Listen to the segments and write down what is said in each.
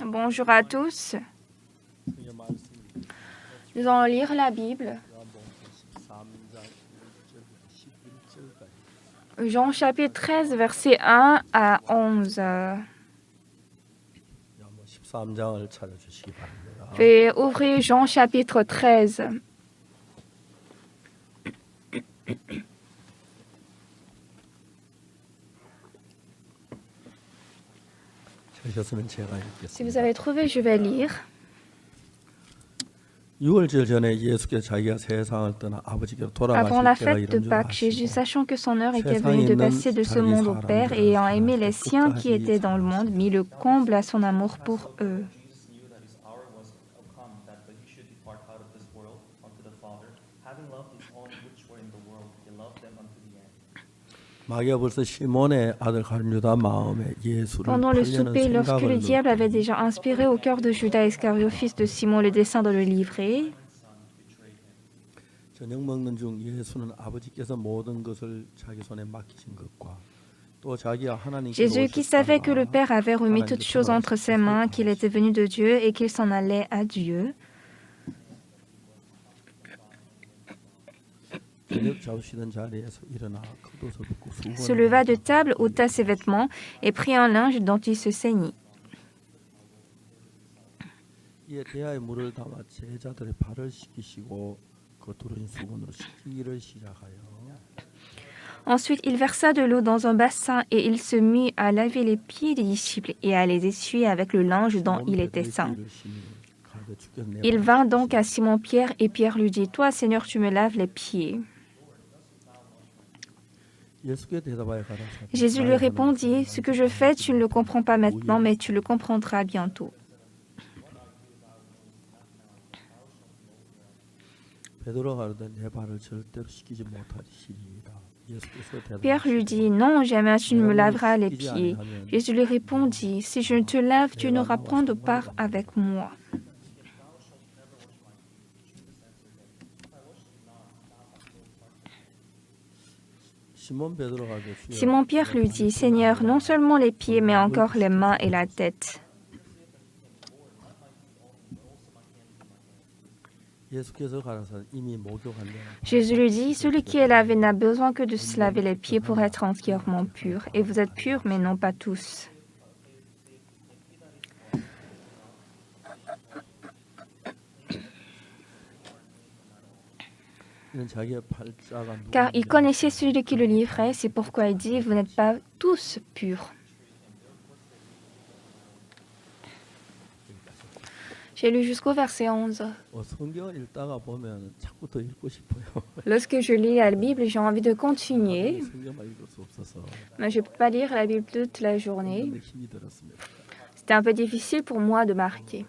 Bonjour à tous. Nous allons lire la Bible. Jean chapitre 13, versets 1 à 11. Veuillez ouvrir Jean chapitre 13. Si vous avez trouvé, je vais lire. Avant la fête de Pâques, Jésus, sachant que son heure était venue de passer de ce monde au Père, et ayant aimé les siens qui étaient dans le monde, mit le comble à son amour pour eux. Pendant le souper, lorsque le diable avait déjà inspiré au cœur de Judas Iscariote, fils de Simon, le dessein de le livrer, Jésus, qui savait que le Père avait remis toutes choses entre ses mains, qu'il était venu de Dieu et qu'il s'en allait à Dieu, se leva de table, ôta ses vêtements et prit un linge dont il se ceignit. Ensuite, il versa de l'eau dans un bassin et il se mit à laver les pieds des disciples et à les essuyer avec le linge dont il était ceint. Il vint donc à Simon-Pierre et Pierre lui dit : « Toi, Seigneur, tu me laves les pieds. » Jésus lui répondit : « Ce que je fais, tu ne le comprends pas maintenant, mais tu le comprendras bientôt. » Pierre lui dit : « Non, jamais tu ne me laveras les pieds. » Jésus lui répondit : « Si je ne te lave, tu n'auras point de part avec moi. » Simon-Pierre lui dit : « Seigneur, non seulement les pieds, mais encore les mains et la tête. » Jésus lui dit : « Celui qui est lavé n'a besoin que de se laver les pieds pour être entièrement pur. Et vous êtes purs, mais non pas tous. » Car il connaissait celui qui le livrait, c'est pourquoi il dit : « Vous n'êtes pas tous purs. » J'ai lu jusqu'au verset 11. Lorsque je lis la Bible, j'ai envie de continuer, mais je ne peux pas lire la Bible toute la journée. C'était un peu difficile pour moi de marquer.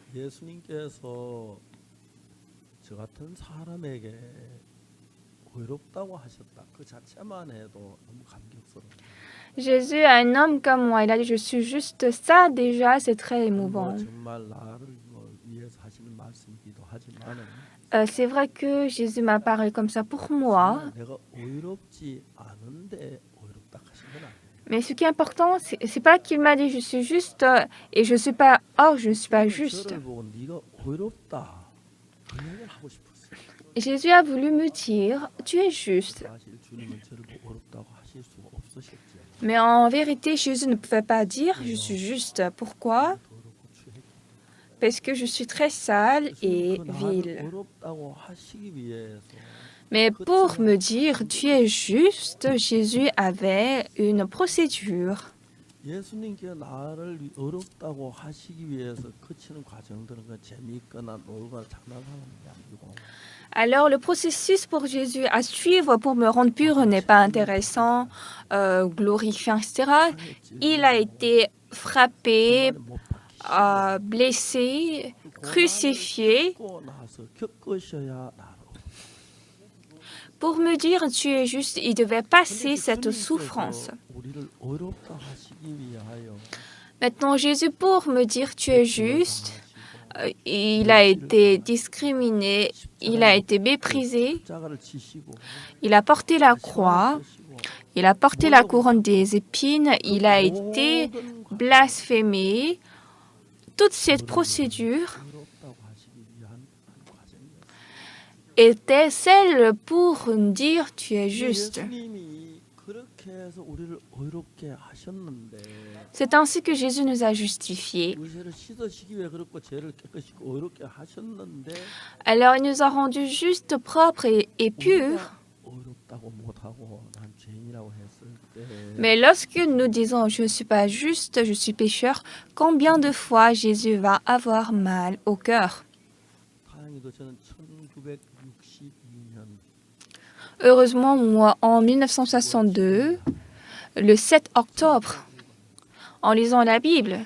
Jésus, un homme comme moi, il a dit : « Je suis juste ça, déjà, c'est très émouvant. » C'est vrai que Jésus m'a parlé comme ça pour moi. Mais ce qui est important, c'est pas qu'il m'a dit : « Je suis juste et je suis pas. Oh, je ne suis pas juste. » Jésus a voulu me dire : « Tu es juste. » Mais en vérité, Jésus ne pouvait pas dire : « Je suis juste. » Pourquoi ? Parce que je suis très sale et vile. Mais pour me dire « Tu es juste », Jésus avait une procédure. Alors, le processus pour Jésus à suivre pour me rendre pur n'est pas intéressant, glorifiant, etc. Il a été frappé, blessé, crucifié pour me dire « Tu es juste », il devait passer cette souffrance. Maintenant, Jésus, pour me dire « Tu es juste », il a été discriminé, il a été méprisé, il a porté la croix, il a porté la couronne des épines, il a été blasphémé. toute cette procédure était celle pour dire tu es juste. C'est ainsi que Jésus nous a justifiés. Alors il nous a rendus justes, propres et purs. Mais lorsque nous disons je ne suis pas juste, je suis pécheur, combien de fois Jésus va avoir mal au cœur? Heureusement, moi, en 1962, le 7 octobre, en lisant la Bible,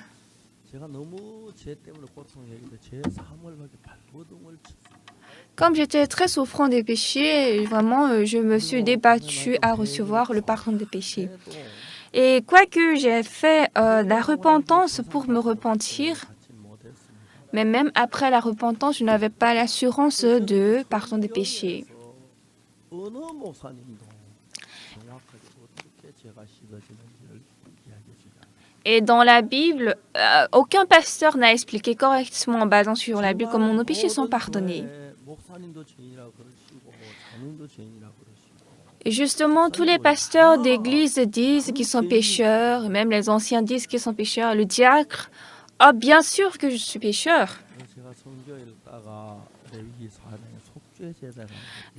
comme j'étais très souffrant des péchés, vraiment, je me suis débattue à recevoir le pardon des péchés. Et quoique j'ai fait la repentance pour me repentir, mais même après la repentance, je n'avais pas l'assurance de pardon des péchés. Et dans la Bible, aucun pasteur n'a expliqué correctement en basant sur la Bible comment nos péchés sont pardonnés. Et justement, tous les pasteurs d'église disent qu'ils sont pécheurs, même les anciens disent qu'ils sont pécheurs. Le diacre, oh, bien sûr que je suis pécheur.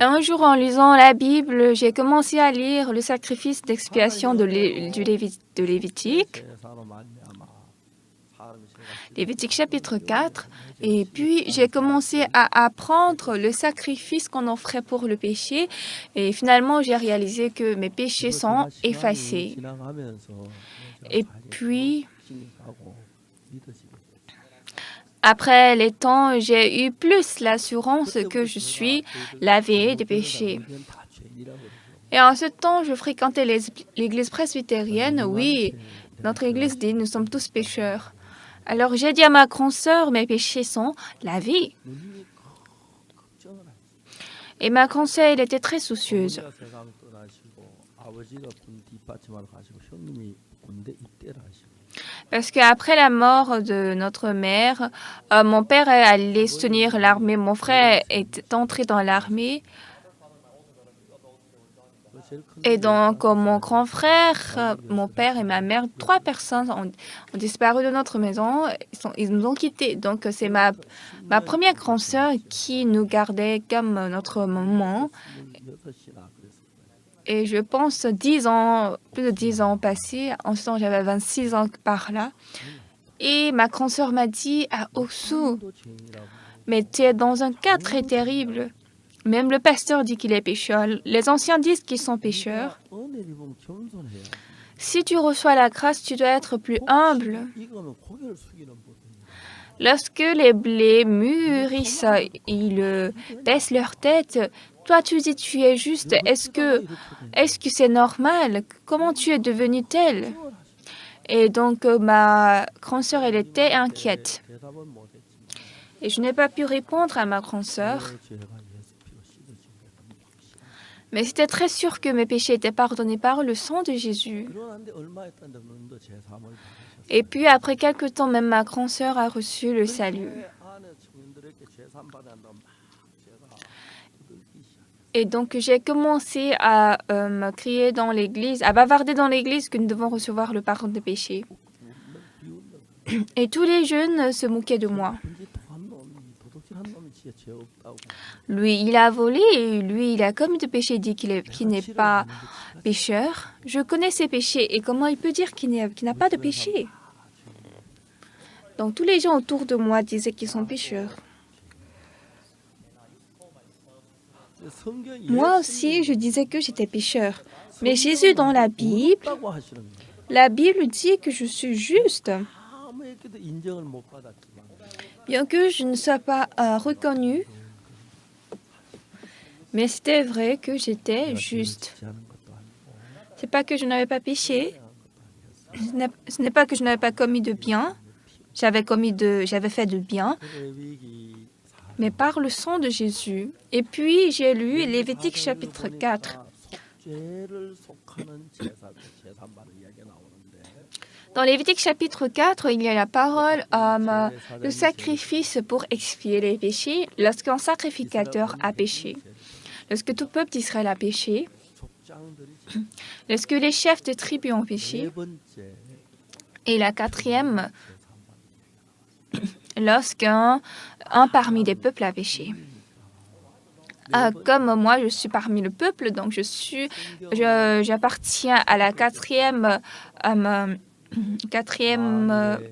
Un jour, en lisant la Bible, j'ai commencé à lire le sacrifice d'expiation de Lévitique. Lévitique chapitre 4. Et puis, j'ai commencé à apprendre le sacrifice qu'on offrait pour le péché. Et finalement, j'ai réalisé que mes péchés sont effacés. Et puis, après les temps, j'ai eu plus l'assurance que je suis lavé des péchés. Et en ce temps, je fréquentais l'église presbytérienne. Oui, notre église dit nous sommes tous pécheurs. Alors j'ai dit à ma grande sœur, mes péchés sont lavés. Et ma grande sœur, elle était très soucieuse. Parce qu'après la mort de notre mère, mon père est allé soutenir l'armée. Mon frère est entré dans l'armée. Et donc, mon grand frère, mon père et ma mère, 3 personnes ont disparu de notre maison. Ils nous ont quittés. Donc, c'est ma première grande sœur qui nous gardait comme notre maman. Et je pense 10 ans, plus de 10 ans passés. En ce temps, j'avais 26 ans par là. Et ma grande sœur m'a dit à Oksu, mais tu es dans un cas très terrible. Même le pasteur dit qu'il est pécheur. Les anciens disent qu'ils sont pécheurs. Si tu reçois la grâce, tu dois être plus humble. Lorsque les blés mûrissent, ils baissent leur tête. Toi, tu dis tu es juste. Est-ce que c'est normal? Comment tu es devenu tel? Et donc, ma grande sœur, elle était inquiète. Et je n'ai pas pu répondre à ma grande sœur. Mais c'était très sûr que mes péchés étaient pardonnés par le sang de Jésus. Et puis, après quelque temps, même ma grande sœur a reçu le salut. Et donc, j'ai commencé à me crier dans l'église, à bavarder dans l'église que nous devons recevoir le pardon des péchés. Et tous les jeunes se moquaient de moi. Lui, il a volé, et lui, il a commis de péché, dit qu'il n'est pas pécheur. Je connais ses péchés, et comment il peut dire qu'il n'a pas de péché? Donc, tous les gens autour de moi disaient qu'ils sont pécheurs. Moi aussi, je disais que j'étais pécheur. Mais Jésus, dans la Bible dit que je suis juste. Bien que je ne sois pas reconnu, mais c'était vrai que j'étais juste. C'est pas que je n'avais pas péché. Ce n'est pas que je n'avais pas commis de bien. J'avais fait de bien. Mais par le sang de Jésus. Et puis, j'ai lu Lévitique chapitre 4. Dans Lévitique chapitre 4, il y a la parole le sacrifice pour expier les péchés lorsqu'un sacrificateur a péché, lorsque tout peuple d'Israël a péché, lorsque les chefs de tribus ont péché, et la quatrième, lorsqu'un parmi des peuples a péché. Comme moi, je suis parmi le peuple, donc j'appartiens à la quatrième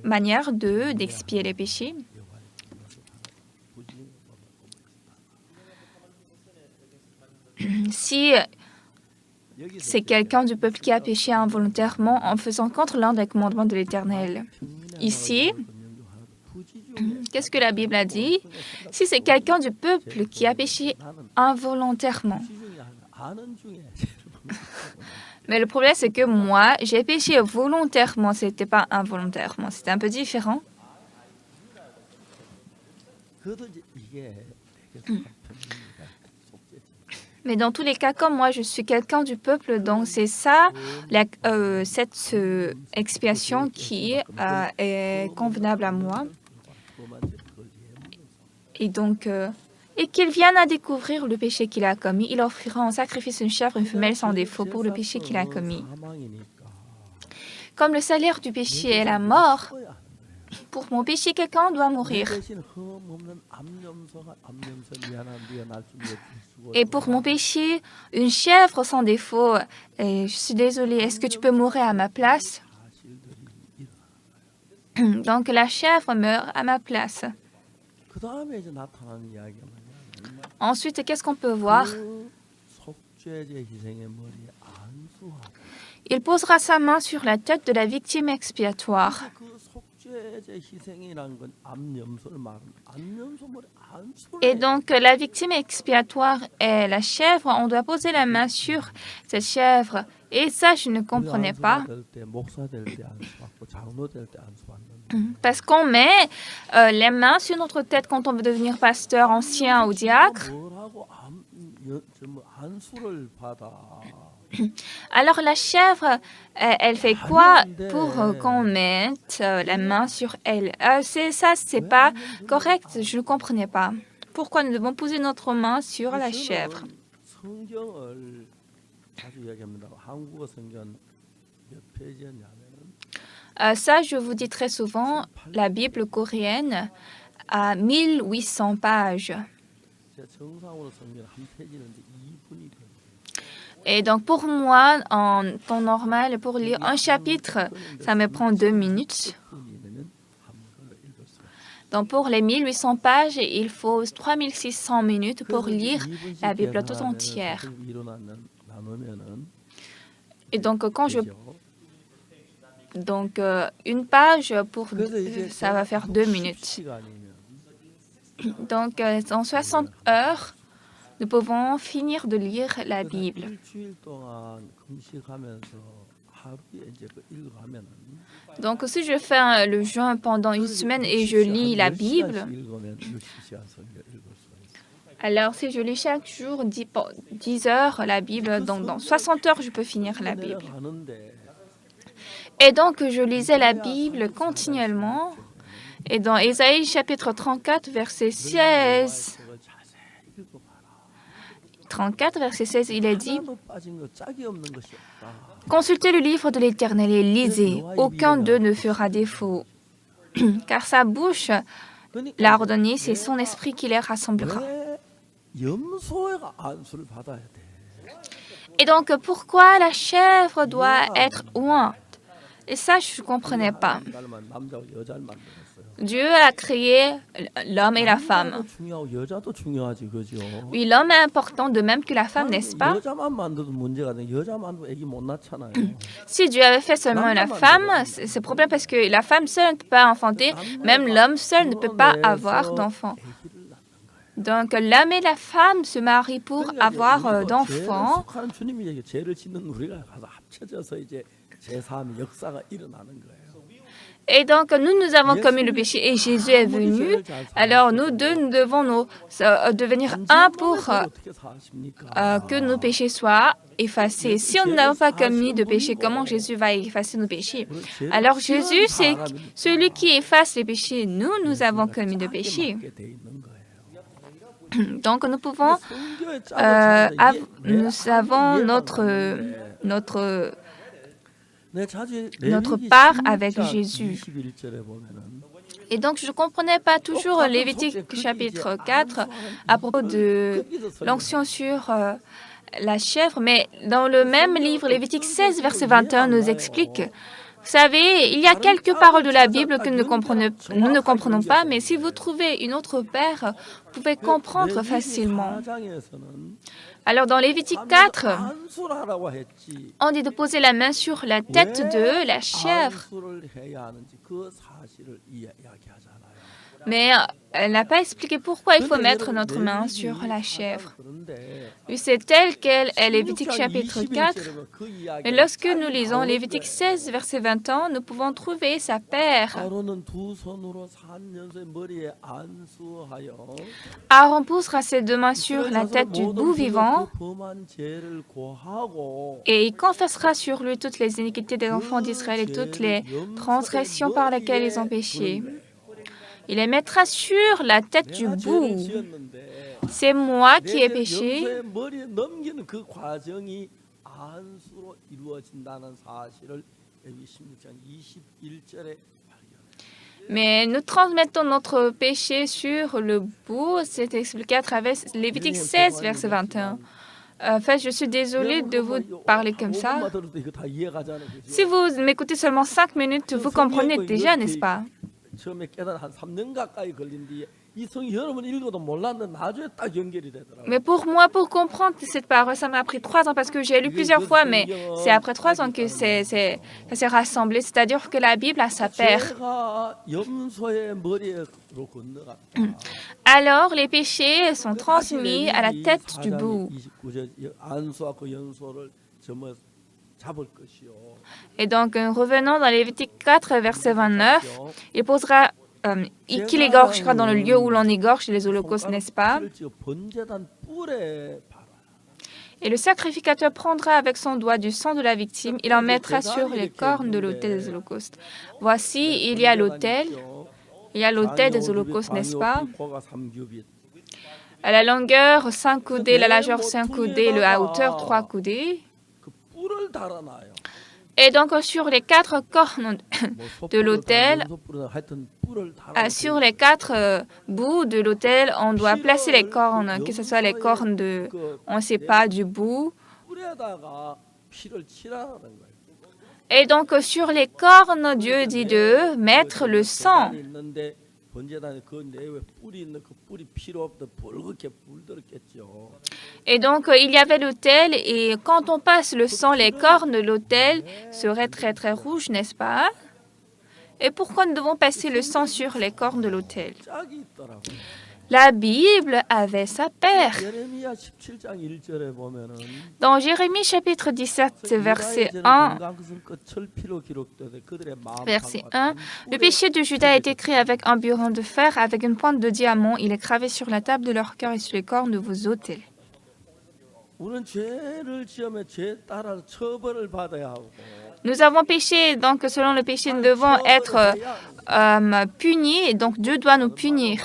manière d'expier les péchés. Si c'est quelqu'un du peuple qui a péché involontairement en faisant contre l'un des commandements de l'Éternel. Ici, qu'est-ce que la Bible a dit? Si c'est quelqu'un du peuple qui a péché involontairement. Mais le problème, c'est que moi, j'ai péché volontairement. Ce n'était pas involontairement. C'était un peu différent. Mais dans tous les cas, comme moi, je suis quelqu'un du peuple, donc c'est ça, cette expiation qui est convenable à moi. Et donc, et qu'il vienne à découvrir le péché qu'il a commis, il offrira en sacrifice une chèvre, une femelle sans défaut pour le péché qu'il a commis. Comme le salaire du péché est la mort, pour mon péché, quelqu'un doit mourir. Et pour mon péché, une chèvre sans défaut, je suis désolée, est-ce que tu peux mourir à ma place? Donc la chèvre meurt à ma place. Ensuite, qu'est-ce qu'on peut voir? Il posera sa main sur la tête de la victime expiatoire. Et donc, la victime expiatoire est la chèvre. On doit poser la main sur cette chèvre. Et ça, je ne comprenais pas. Parce qu'on met les mains sur notre tête quand on veut devenir pasteur, ancien ou diacre. Alors la chèvre, elle fait quoi pour qu'on mette la main sur elle? C'est pas correct, je ne comprenais pas. Pourquoi nous devons poser notre main sur la chèvre? Ça, je vous dis très souvent, la Bible coréenne a 1800 pages. Et donc, pour moi, en temps normal, pour lire un chapitre, ça me prend 2 minutes. Donc, pour les 1800 pages, il faut 3600 minutes pour lire la Bible tout entière. Et donc, une page, ça va faire 2 minutes. Donc, en 60 heures, nous pouvons finir de lire la Bible. Donc, si je fais le jeûne pendant une semaine et je lis la Bible, alors si je lis chaque jour 10 heures la Bible, donc dans 60 heures, je peux finir la Bible. Et donc, je lisais la Bible continuellement. Et dans Ésaïe chapitre 34, verset 16, 34, verset 16, il est dit « Consultez le livre de l'Éternel et lisez, aucun d'eux ne fera défaut, car sa bouche l'a ordonné, c'est son esprit qui les rassemblera. » Et donc, pourquoi la chèvre doit être ointe? Et ça, je ne comprenais pas. Dieu a créé l'homme et la femme. Oui, l'homme est important de même que la femme, n'est-ce pas? Si Dieu avait fait seulement la femme, c'est problème parce que la femme seule ne peut pas enfanter, même l'homme seul ne peut pas avoir d'enfant. Donc, l'homme et la femme se marient pour avoir d'enfants. Et donc, nous avons commis le péché et Jésus est venu. Alors, nous deux, nous devons devenir un pour que nos péchés soient effacés. Si nous n'avons pas commis de péché, comment Jésus va effacer nos péchés? Alors, Jésus, c'est celui qui efface les péchés. Nous avons commis de péché. Donc, nous pouvons, nous avons notre part avec Jésus. Et donc, je ne comprenais pas toujours Lévitique chapitre 4 à propos de l'onction sur la chèvre, mais dans le même livre, Lévitique 16, verset 21, nous explique. Vous savez, il y a quelques paroles de la Bible que nous ne comprenons pas, mais si vous trouvez une autre paire, vous pouvez comprendre facilement. Alors, dans Lévitique 4, on dit de poser la main sur la tête de la chèvre. Mais elle n'a pas expliqué pourquoi il faut mettre notre main sur la chèvre. Oui, c'est tel quel est Lévitique chapitre 4. Mais lorsque nous lisons Lévitique 16, verset 21, nous pouvons trouver sa paire. Aaron posera ses deux mains sur la tête du bouc vivant et il confessera sur lui toutes les iniquités des enfants d'Israël et toutes les transgressions par lesquelles ils ont péché. Il les mettra sur la tête du bouc. C'est moi qui ai péché. Mais nous transmettons notre péché sur le bouc. C'est expliqué à travers Lévitique 16, verset 21. En fait, je suis désolée de vous parler comme ça. Si vous m'écoutez seulement 5 minutes, vous comprenez déjà, n'est-ce pas? Mais pour moi, pour comprendre cette parole, ça m'a pris 3 ans parce que j'ai lu plusieurs fois, mais c'est après 3 ans que ça s'est rassemblé. C'est-à-dire que la Bible a sa paire. Alors, les péchés sont transmis à la tête du bouc. Et donc, revenons dans Lévitique 4, verset 29, il posera, qu'il égorgera dans le lieu où l'on égorge les holocaustes, n'est-ce pas? Et le sacrificateur prendra avec son doigt du sang de la victime, il en mettra sur les cornes de l'autel des holocaustes. Voici, il y a l'autel des holocaustes, n'est-ce pas? À la longueur 5 coudées, la largeur 5 coudées, la hauteur 3 coudées. Et donc, sur les 4 cornes de l'autel, sur les 4 bouts de l'autel, on doit placer les cornes, que ce soit les cornes de, on ne sait pas, du bout. Et donc, sur les cornes, Dieu dit de mettre le sang. Et donc, il y avait l'autel et quand on passe le sang, les cornes de l'autel seraient très très rouges, n'est-ce pas? Et pourquoi nous devons passer le sang sur les cornes de l'autel? La Bible avait sa paire. Dans Jérémie chapitre 17, verset 1, le péché de Juda a été écrit avec un burin de fer, avec une pointe de diamant. Il est gravé sur la table de leur cœur et sur les cornes de vos autels. Nous avons péché, donc selon le péché, nous devons être punis, et donc Dieu doit nous punir.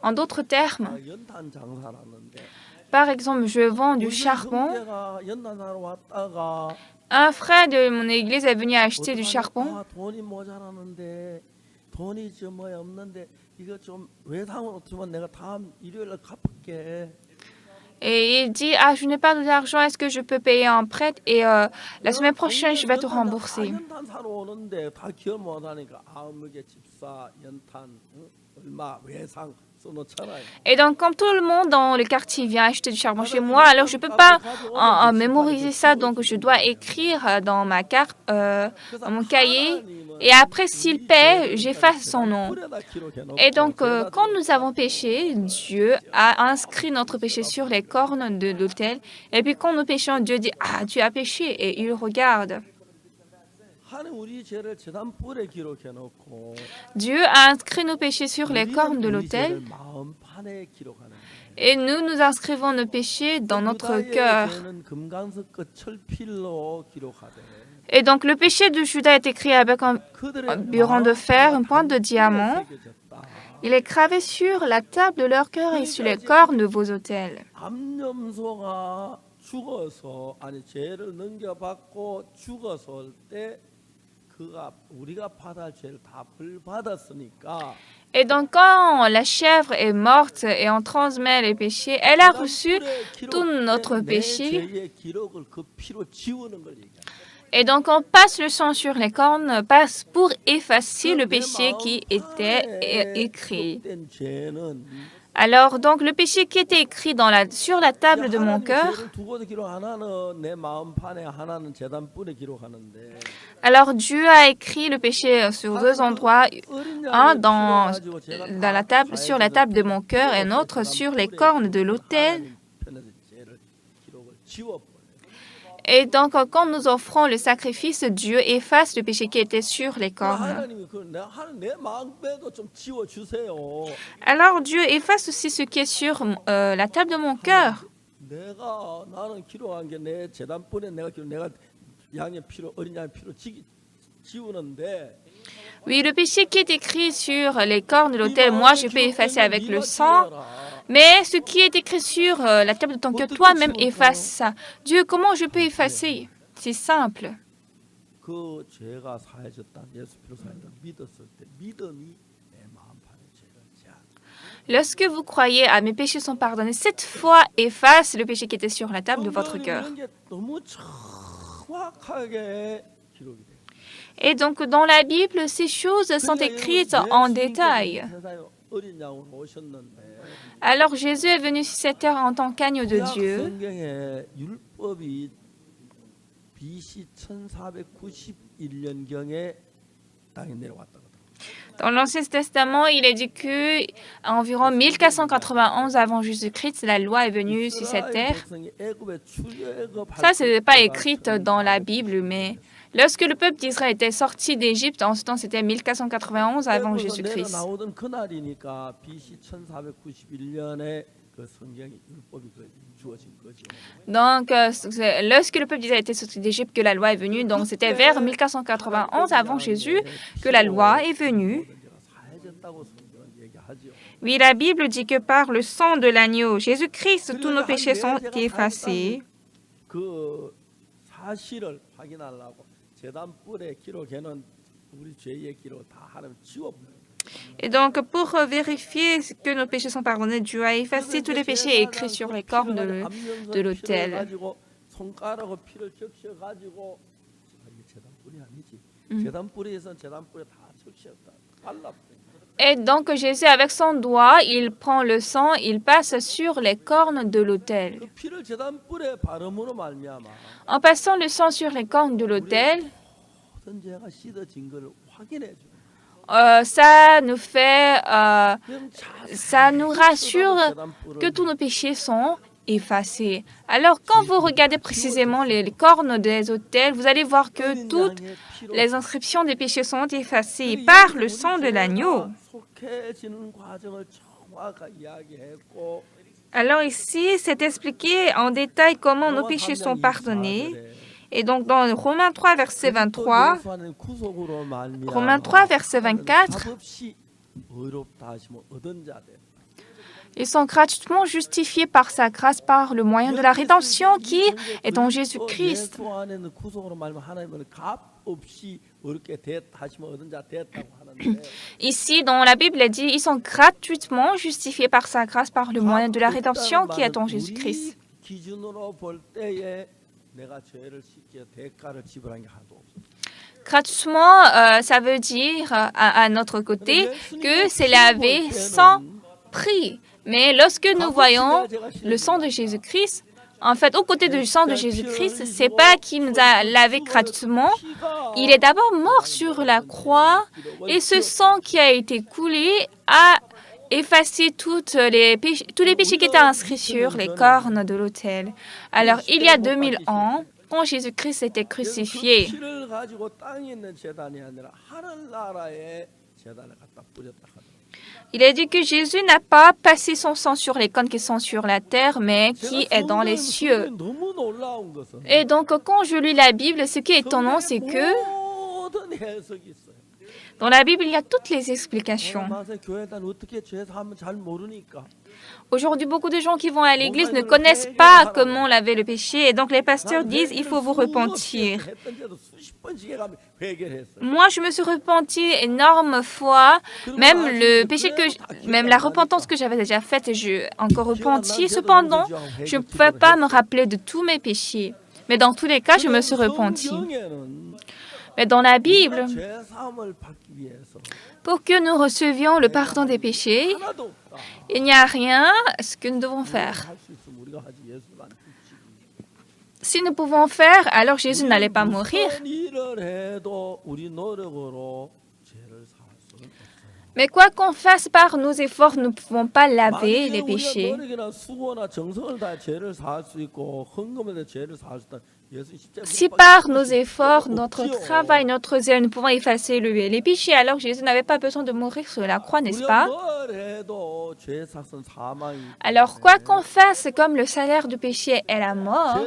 En d'autres termes, par exemple, je vends du charbon. Un frère de mon église est venu acheter du charbon. Et il dit, je n'ai pas d'argent, est-ce que je peux payer en prêt? Et la semaine prochaine, je vais te rembourser. Et donc, comme tout le monde dans le quartier vient acheter du charbon chez moi, alors je ne peux pas mémoriser ça, donc je dois écrire dans ma carte, dans mon cahier, et après, s'il paie, j'efface son nom. Et donc, quand nous avons péché, Dieu a inscrit notre péché sur les cornes de l'autel, et puis quand nous péchons, Dieu dit, tu as péché, et il regarde. Dieu a inscrit nos péchés sur les cornes de l'autel et nous inscrivons nos péchés dans notre cœur. Et donc le péché de Judas est écrit avec un burin de fer, une pointe de diamant. Il est gravé sur la table de leur cœur et sur les cornes de vos autels. Et donc quand la chèvre est morte et on transmet les péchés, elle a reçu tout notre péché. Et donc on passe le sang sur les cornes pour effacer le péché qui était écrit. Alors donc le péché qui était écrit sur la table de mon cœur. Alors Dieu a écrit le péché sur deux endroits, un sur la table de mon cœur et un autre sur les cornes de l'autel. Et donc, quand nous offrons le sacrifice, Dieu efface le péché qui était sur les cornes. Alors, Dieu efface aussi ce qui est sur la table de mon cœur. Oui, le péché qui est écrit sur les cornes de l'autel, moi, je peux effacer avec le sang. Mais ce qui est écrit sur la table de ton cœur, toi-même efface ça. Dieu, comment je peux effacer? C'est simple. Lorsque vous croyez, mes péchés sont pardonnés, cette foi efface le péché qui était sur la table de votre cœur. Et donc, dans la Bible, ces choses sont écrites en détail. Alors Jésus est venu sur cette terre en tant qu'agneau de Dieu. Dans l'Ancien Testament, il est dit qu'à environ 1491 avant Jésus-Christ, la loi est venue sur cette terre. Ça, ce n'est pas écrit dans la Bible, mais lorsque le peuple d'Israël était sorti d'Égypte, en ce temps, c'était 1491 avant Jésus-Christ. Donc, lorsque le peuple d'Israël était sorti d'Égypte, que la loi est venue, donc c'était vers 1491 avant Jésus que la loi est venue. Oui, la Bible dit que par le sang de l'agneau, Jésus-Christ, tous nos péchés sont effacés. Et donc, pour vérifier que nos péchés sont pardonnés, Dieu a effacé tous les péchés écrits sur les cornes de l'autel. Et donc, Jésus, avec son doigt, il prend le sang, il passe sur les cornes de l'autel. En passant le sang sur les cornes de l'autel, ça nous rassure que tous nos péchés sont effacés. Alors, quand vous regardez précisément les cornes des autels, vous allez voir que toutes les inscriptions des péchés sont effacées par le sang de l'agneau. Alors ici, c'est expliqué en détail comment nos péchés sont pardonnés. Et donc, dans Romains 3, verset 23, Romains 3, verset 24, ils sont gratuitement justifiés par sa grâce, par le moyen de la rédemption qui est en Jésus-Christ. Ici, dans la Bible, il dit ils sont gratuitement justifiés par sa grâce, par le moyen de la rédemption qui est en Jésus-Christ. Gratuitement, ça veut dire à notre côté que c'est lavé sans prix. Mais lorsque nous voyons le sang de Jésus-Christ, en fait, aux côtés du sang de Jésus-Christ, c'est pas qu'il nous a lavé gratuitement. Il est d'abord mort sur la croix et ce sang qui a été coulé a effacé tous les péchés qui étaient inscrits sur les cornes de l'autel. Alors, il y a 2000 ans, quand Jésus-Christ était crucifié. Il est dit que Jésus n'a pas passé son sang sur les cônes qui sont sur la terre, mais qui est dans les cieux. Et donc, quand je lis la Bible, ce qui est étonnant, c'est que dans la Bible, il y a toutes les explications. Aujourd'hui, beaucoup de gens qui vont à l'église ne connaissent pas comment laver le péché, et donc les pasteurs disent il faut vous repentir. Moi, je me suis repenti énorme fois, même la repentance que j'avais déjà faite, j'ai encore repenti. Cependant, je ne pouvais pas me rappeler de tous mes péchés. Mais dans tous les cas, je me suis repenti. Mais dans la Bible, pour que nous recevions le pardon des péchés, il n'y a rien ce que nous devons faire. Si nous pouvons faire, alors Jésus n'allait pas mourir. Mais quoi qu'on fasse par nos efforts, nous ne pouvons pas laver les péchés. Si par nos efforts, notre travail, notre zèle, nous pouvons effacer les péchés, alors Jésus n'avait pas besoin de mourir sur la croix, n'est-ce pas? Alors, quoi qu'on fasse, comme le salaire du péché est la mort,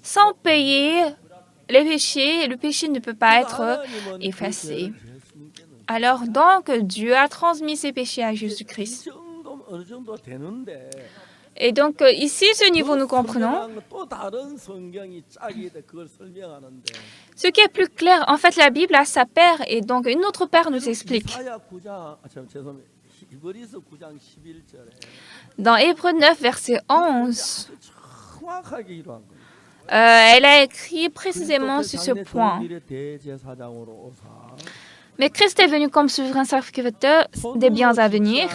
sans payer les péchés, le péché ne peut pas être effacé. Alors donc, Dieu a transmis ses péchés à Jésus-Christ. Et donc, ici, ce niveau, nous comprenons. Ce qui est plus clair, en fait, la Bible a sa paire, et donc une autre paire nous explique. Dans Hébreux 9, verset 11, elle a écrit précisément sur ce point. Mais Christ est venu comme souverain sacrificateur des biens à venir.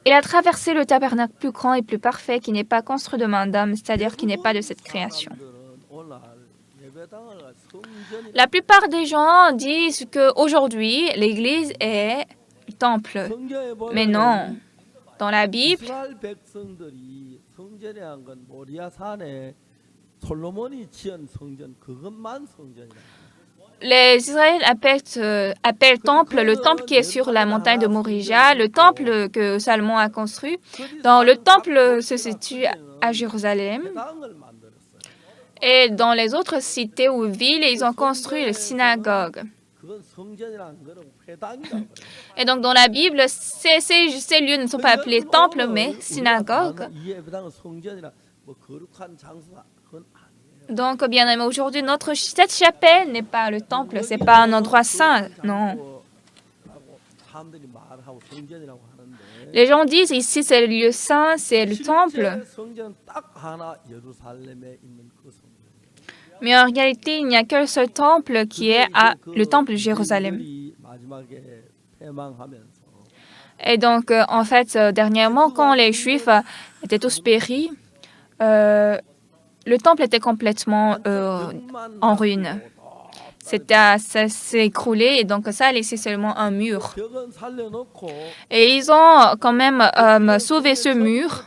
Il a traversé le tabernacle plus grand et plus parfait qui n'est pas construit de main d'homme, c'est-à-dire qui n'est pas de cette création. La plupart des gens disent qu'aujourd'hui, l'Église est le temple. Mais non. Dans la Bible, les Israéliens appellent temple le temple qui est sur la montagne de Morija, le temple que Salomon a construit. Le temple se situe à Jérusalem. Et dans les autres cités ou villes, ils ont construit le synagogue. Et donc dans la Bible, ces lieux ne sont pas appelés temples, mais synagogues. Donc, bien aimé, aujourd'hui, cette chapelle n'est pas le temple, ce n'est pas un endroit saint, non. Les gens disent ici, c'est le lieu saint, c'est le temple. Mais en réalité, il n'y a qu'un seul temple qui est le temple de Jérusalem. Et donc, en fait, dernièrement, quand les Juifs étaient tous péris, le temple était complètement en ruine. Ça s'est écroulé et donc ça a laissé seulement un mur. Et ils ont quand même sauvé ce mur.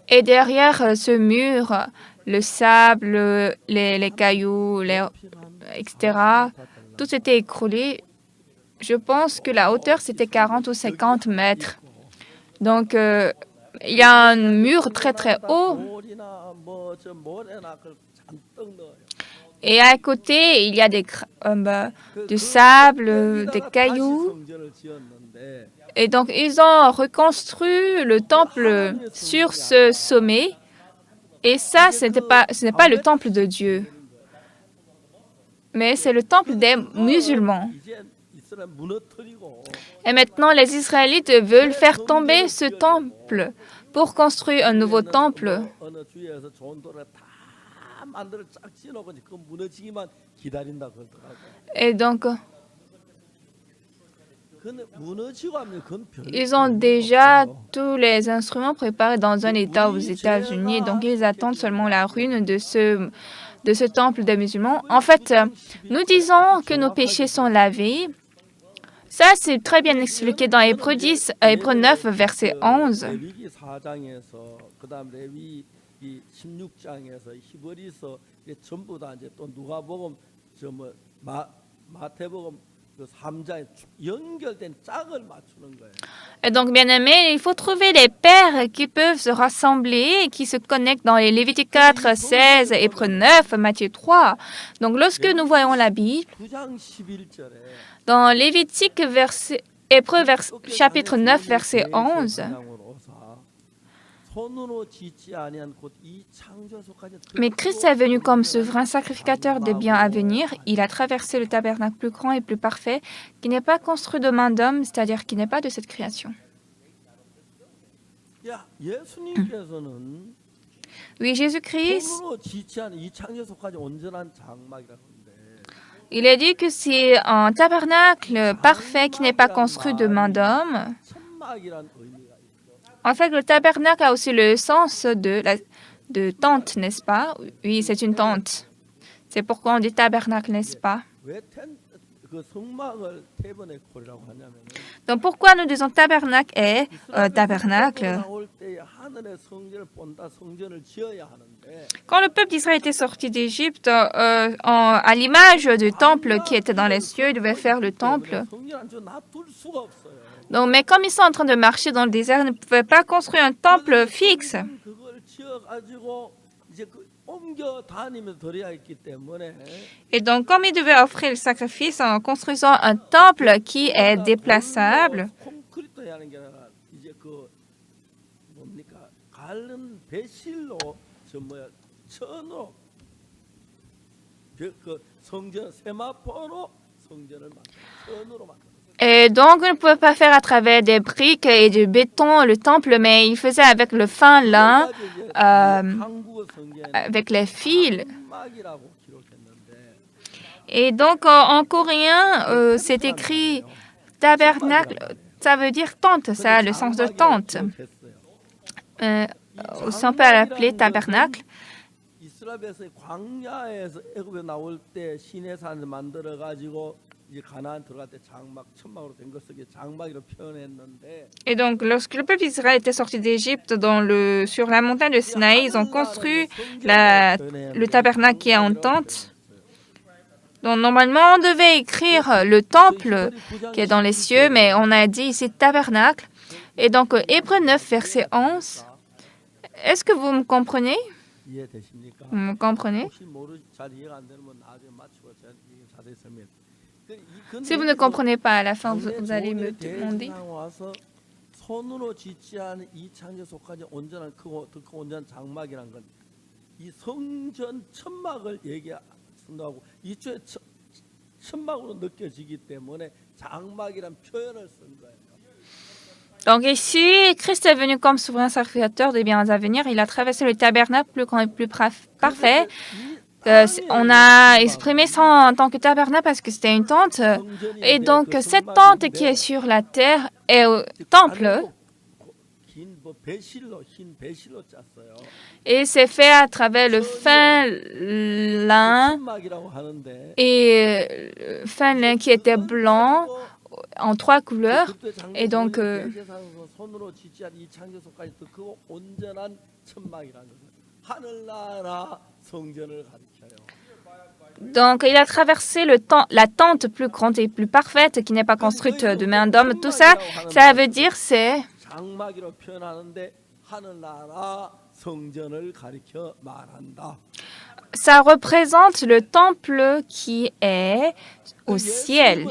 Et derrière ce mur, le sable, les cailloux, etc., tout était écroulé. Je pense que la hauteur, c'était 40 ou 50 mètres. Donc, il y a un mur très, très haut. Et à côté, il y a du sable, des cailloux. Et donc, ils ont reconstruit le temple sur ce sommet. Et ça, ce n'est pas le temple de Dieu. Mais c'est le temple des musulmans. Et maintenant, les Israélites veulent faire tomber ce temple pour construire un nouveau temple. Et donc, ils ont déjà tous les instruments préparés dans un État aux États-Unis. Donc, ils attendent seulement la ruine de ce temple des musulmans. En fait, nous disons que nos péchés sont lavés. Ça, c'est très bien expliqué dans Hébreux 10, Hébreux 9, verset 11. 레위기 4장에서 그다음 레위 16장에서 히브리서 전부 다 이제 또 누가복음 마태복음 그 3장에 연결된 짝을 맞추는 거예요. Et donc, bien aimé, il faut trouver les paires qui peuvent se rassembler et qui se connectent dans les Lévitique 4, 16, Hébreux 9, Matthieu 3. Donc, lorsque nous voyons la Bible, 9장 11절에 dans Lévitique, Hébreux, chapitre 9, verset 11, mais Christ est venu comme souverain sacrificateur des biens à venir. Il a traversé le tabernacle plus grand et plus parfait, qui n'est pas construit de main d'homme, c'est-à-dire qui n'est pas de cette création. Oui, Jésus-Christ, il est dit que c'est un tabernacle parfait qui n'est pas construit de main d'homme. En fait, le tabernacle a aussi le sens de tente, n'est-ce pas? Oui, c'est une tente. C'est pourquoi on dit tabernacle, n'est-ce pas? Donc, pourquoi nous disons tabernacle et tabernacle? Quand le peuple d'Israël était sorti d'Égypte, à l'image du temple qui était dans les cieux, il devait faire le temple. Donc, mais comme ils sont en train de marcher dans le désert, ils ne pouvaient pas construire un temple fixe. Et donc, comme ils devaient offrir le sacrifice en construisant un temple qui est déplaçable, et donc, on ne pouvait pas faire à travers des briques et du béton le temple, mais il faisait avec le fin lin, avec les fils. Et donc, en coréen, c'est écrit tabernacle, ça veut dire tente, ça a le sens de tente. Aussi, on peut l'appeler tabernacle. Et donc, lorsque le peuple d'Israël était sorti d'Égypte sur la montagne de Sinaï, ils ont construit le tabernacle qui est en tente. Donc, normalement, on devait écrire le temple qui est dans les cieux, mais on a dit ici tabernacle. Et donc, Hébreux 9, verset 11. Est-ce que vous me comprenez? Vous me comprenez? Si vous ne comprenez pas à la fin, vous allez me demander. Donc ici, Christ est venu comme souverain sacrificateur des biens à venir. Il a traversé le tabernacle plus grand et plus parfait. On a exprimé ça en tant que tabernacle parce que c'était une tente. Et donc, cette tente qui est sur la terre est au temple. Et c'est fait à travers le fin lin et le fin lin qui était blanc en 3 couleurs. Et donc, il a traversé la tente plus grande et plus parfaite qui n'est pas construite de main d'homme. Tout ça, ça veut dire c'est... Ça représente le temple qui est au ciel.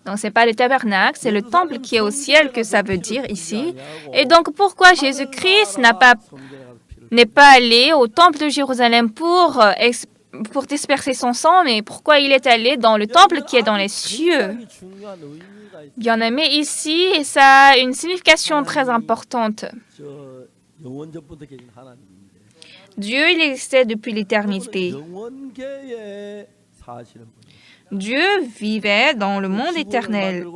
Donc, ce n'est pas le tabernacle, c'est le temple qui est au ciel que ça veut dire ici. Et donc, pourquoi Jésus-Christ n'est pas allé au temple de Jérusalem pour disperser son sang, mais pourquoi il est allé dans le temple qui est dans les cieux? Bien aimé, ici, ça a une signification très importante. Dieu, il existait depuis l'éternité. Dieu vivait dans le monde éternel.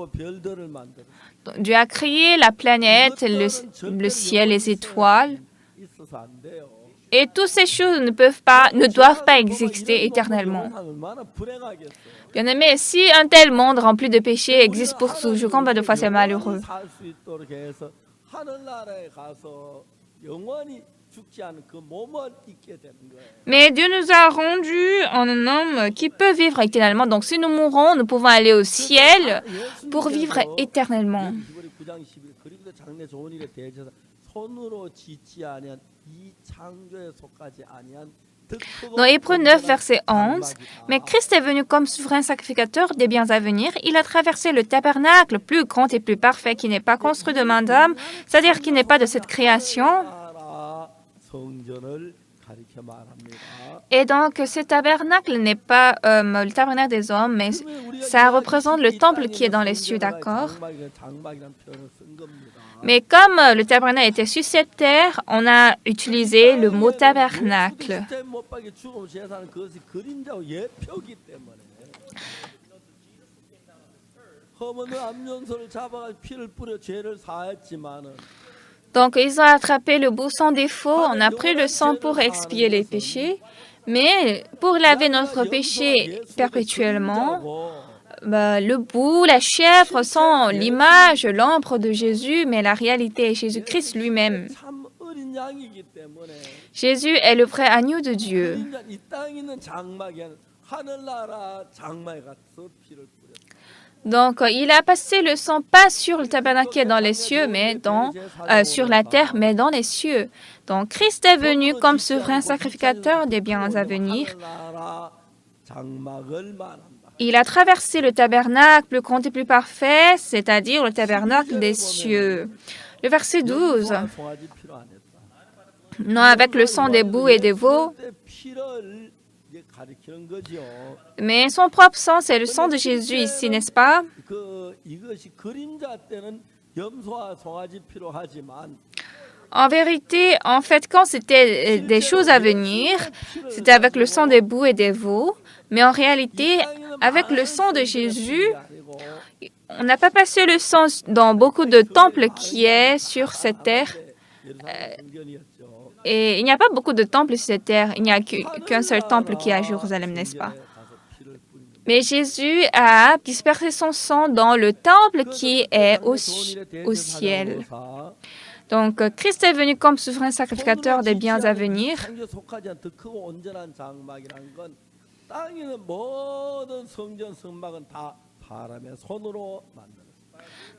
Dieu a créé la planète, le ciel, les étoiles. Et toutes ces choses ne doivent pas exister éternellement. Bien-aimés, si un tel monde rempli de péchés existe pour toujours, combien de fois c'est malheureux? Mais Dieu nous a rendus en un homme qui peut vivre éternellement. Donc si nous mourons, nous pouvons aller au ciel pour vivre éternellement. Dans Hébreux 9, verset 11, « Mais Christ est venu comme souverain sacrificateur des biens à venir. Il a traversé le tabernacle plus grand et plus parfait qui n'est pas construit de main d'homme, c'est-à-dire qui n'est pas de cette création. » Et donc, ce tabernacle n'est pas le tabernacle des hommes, mais ça représente le temple qui est dans les cieux, d'accord? Mais comme le tabernacle était sur cette terre, on a utilisé le mot tabernacle. Donc, ils ont attrapé le bouc des faux, on a pris le sang pour expier les péchés, mais pour laver notre péché perpétuellement, le bouc, la chèvre sont l'image, l'ombre de Jésus, mais la réalité est Jésus-Christ lui-même. Jésus est le vrai agneau de Dieu. Donc, il a passé le sang pas sur le tabernacle qui est dans les cieux, mais sur la terre, mais dans les cieux. Donc, Christ est venu comme souverain sacrificateur des biens à venir. Il a traversé le tabernacle plus grand et plus parfait, c'est-à-dire le tabernacle des cieux. Le verset 12. Non avec le sang des boucs et des veaux, mais son propre sang, c'est le sang de Jésus ici, n'est-ce pas? En vérité, en fait, quand c'était des choses à venir, c'était avec le sang des boucs et des veaux, mais en réalité, avec le sang de Jésus, on n'a pas passé le sang dans beaucoup de temples qui est sur cette terre. Et il n'y a pas beaucoup de temples sur cette terre. Il n'y a qu'un seul temple qui est à Jérusalem, n'est-ce pas? Mais Jésus a dispersé son sang dans le temple qui est au ciel. Donc, Christ est venu comme souverain sacrificateur des biens à venir.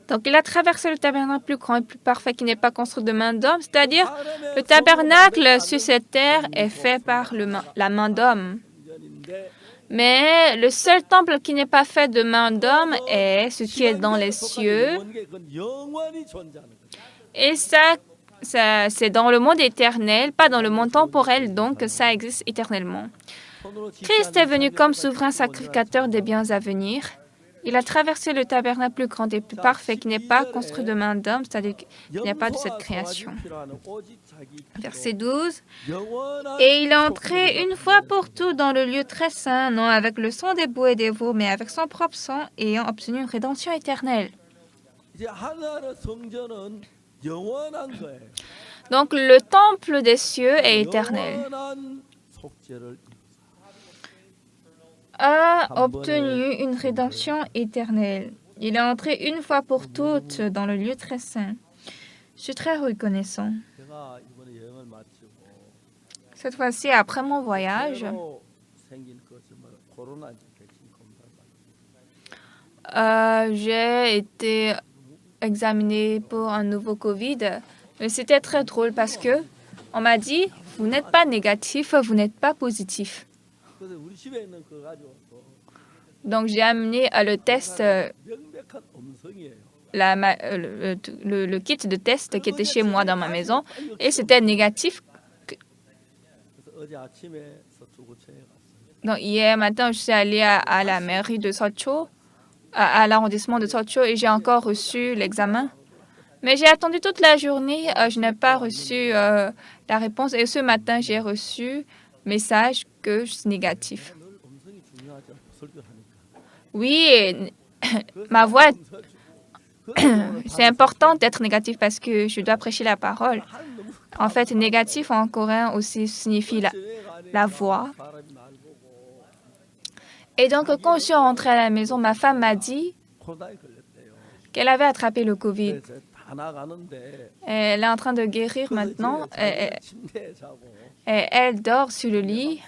Donc, il a traversé le tabernacle plus grand et plus parfait qui n'est pas construit de main d'homme, c'est-à-dire le tabernacle sur cette terre est fait par la main d'homme. Mais le seul temple qui n'est pas fait de main d'homme est ce qui est dans les cieux. Et ça c'est dans le monde éternel, pas dans le monde temporel, donc ça existe éternellement. Christ est venu comme souverain sacrificateur des biens à venir. Il a traversé le tabernacle plus grand et plus parfait qui n'est pas construit de main d'homme, c'est-à-dire qu'il n'y a pas de cette création. Verset 12. Et il est entré une fois pour toutes dans le lieu très saint, non avec le sang des boucs et des veaux, mais avec son propre sang, ayant obtenu une rédemption éternelle. Donc le temple des cieux est éternel. A obtenu une rédemption éternelle. Il est entré une fois pour toutes dans le lieu très saint. Je suis très reconnaissant. Cette fois-ci, après mon voyage, j'ai été examinée pour un nouveau COVID. Mais c'était très drôle parce que on m'a dit, vous n'êtes pas négatif, vous n'êtes pas positif. Donc, j'ai amené le test, le kit de test qui était chez moi dans ma maison et c'était négatif. Donc, hier matin, je suis allée à la mairie de Sotcho, à l'arrondissement de Sotcho et j'ai encore reçu l'examen. Mais j'ai attendu toute la journée, je n'ai pas reçu la réponse et ce matin, j'ai reçu message que je suis négatif. Oui, ma voix, c'est important d'être négatif parce que je dois prêcher la parole. En fait, négatif en coréen aussi signifie la voix. Et donc, quand je suis rentrée à la maison, ma femme m'a dit qu'elle avait attrapé le Covid. Elle est en train de guérir maintenant. Elle dort sur le lit.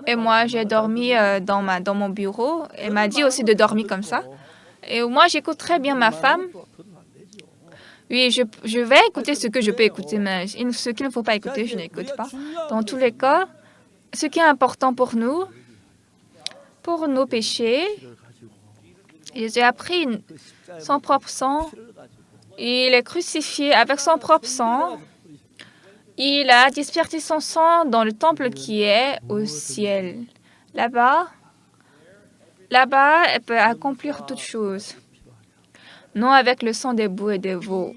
Et moi, j'ai dormi dans mon bureau. Elle m'a dit aussi de dormir comme ça. Et moi, j'écoute très bien ma femme. Oui, je vais écouter ce que je peux écouter, mais ce qu'il ne faut pas écouter, je n'écoute pas. Dans tous les cas, ce qui est important pour nous, pour nos péchés, Jésus a pris son propre sang, il est crucifié avec son propre sang, il a dispersé son sang dans le temple qui est au ciel. Là-bas, elle peut accomplir toutes choses. Non avec le sang des boucs et des veaux.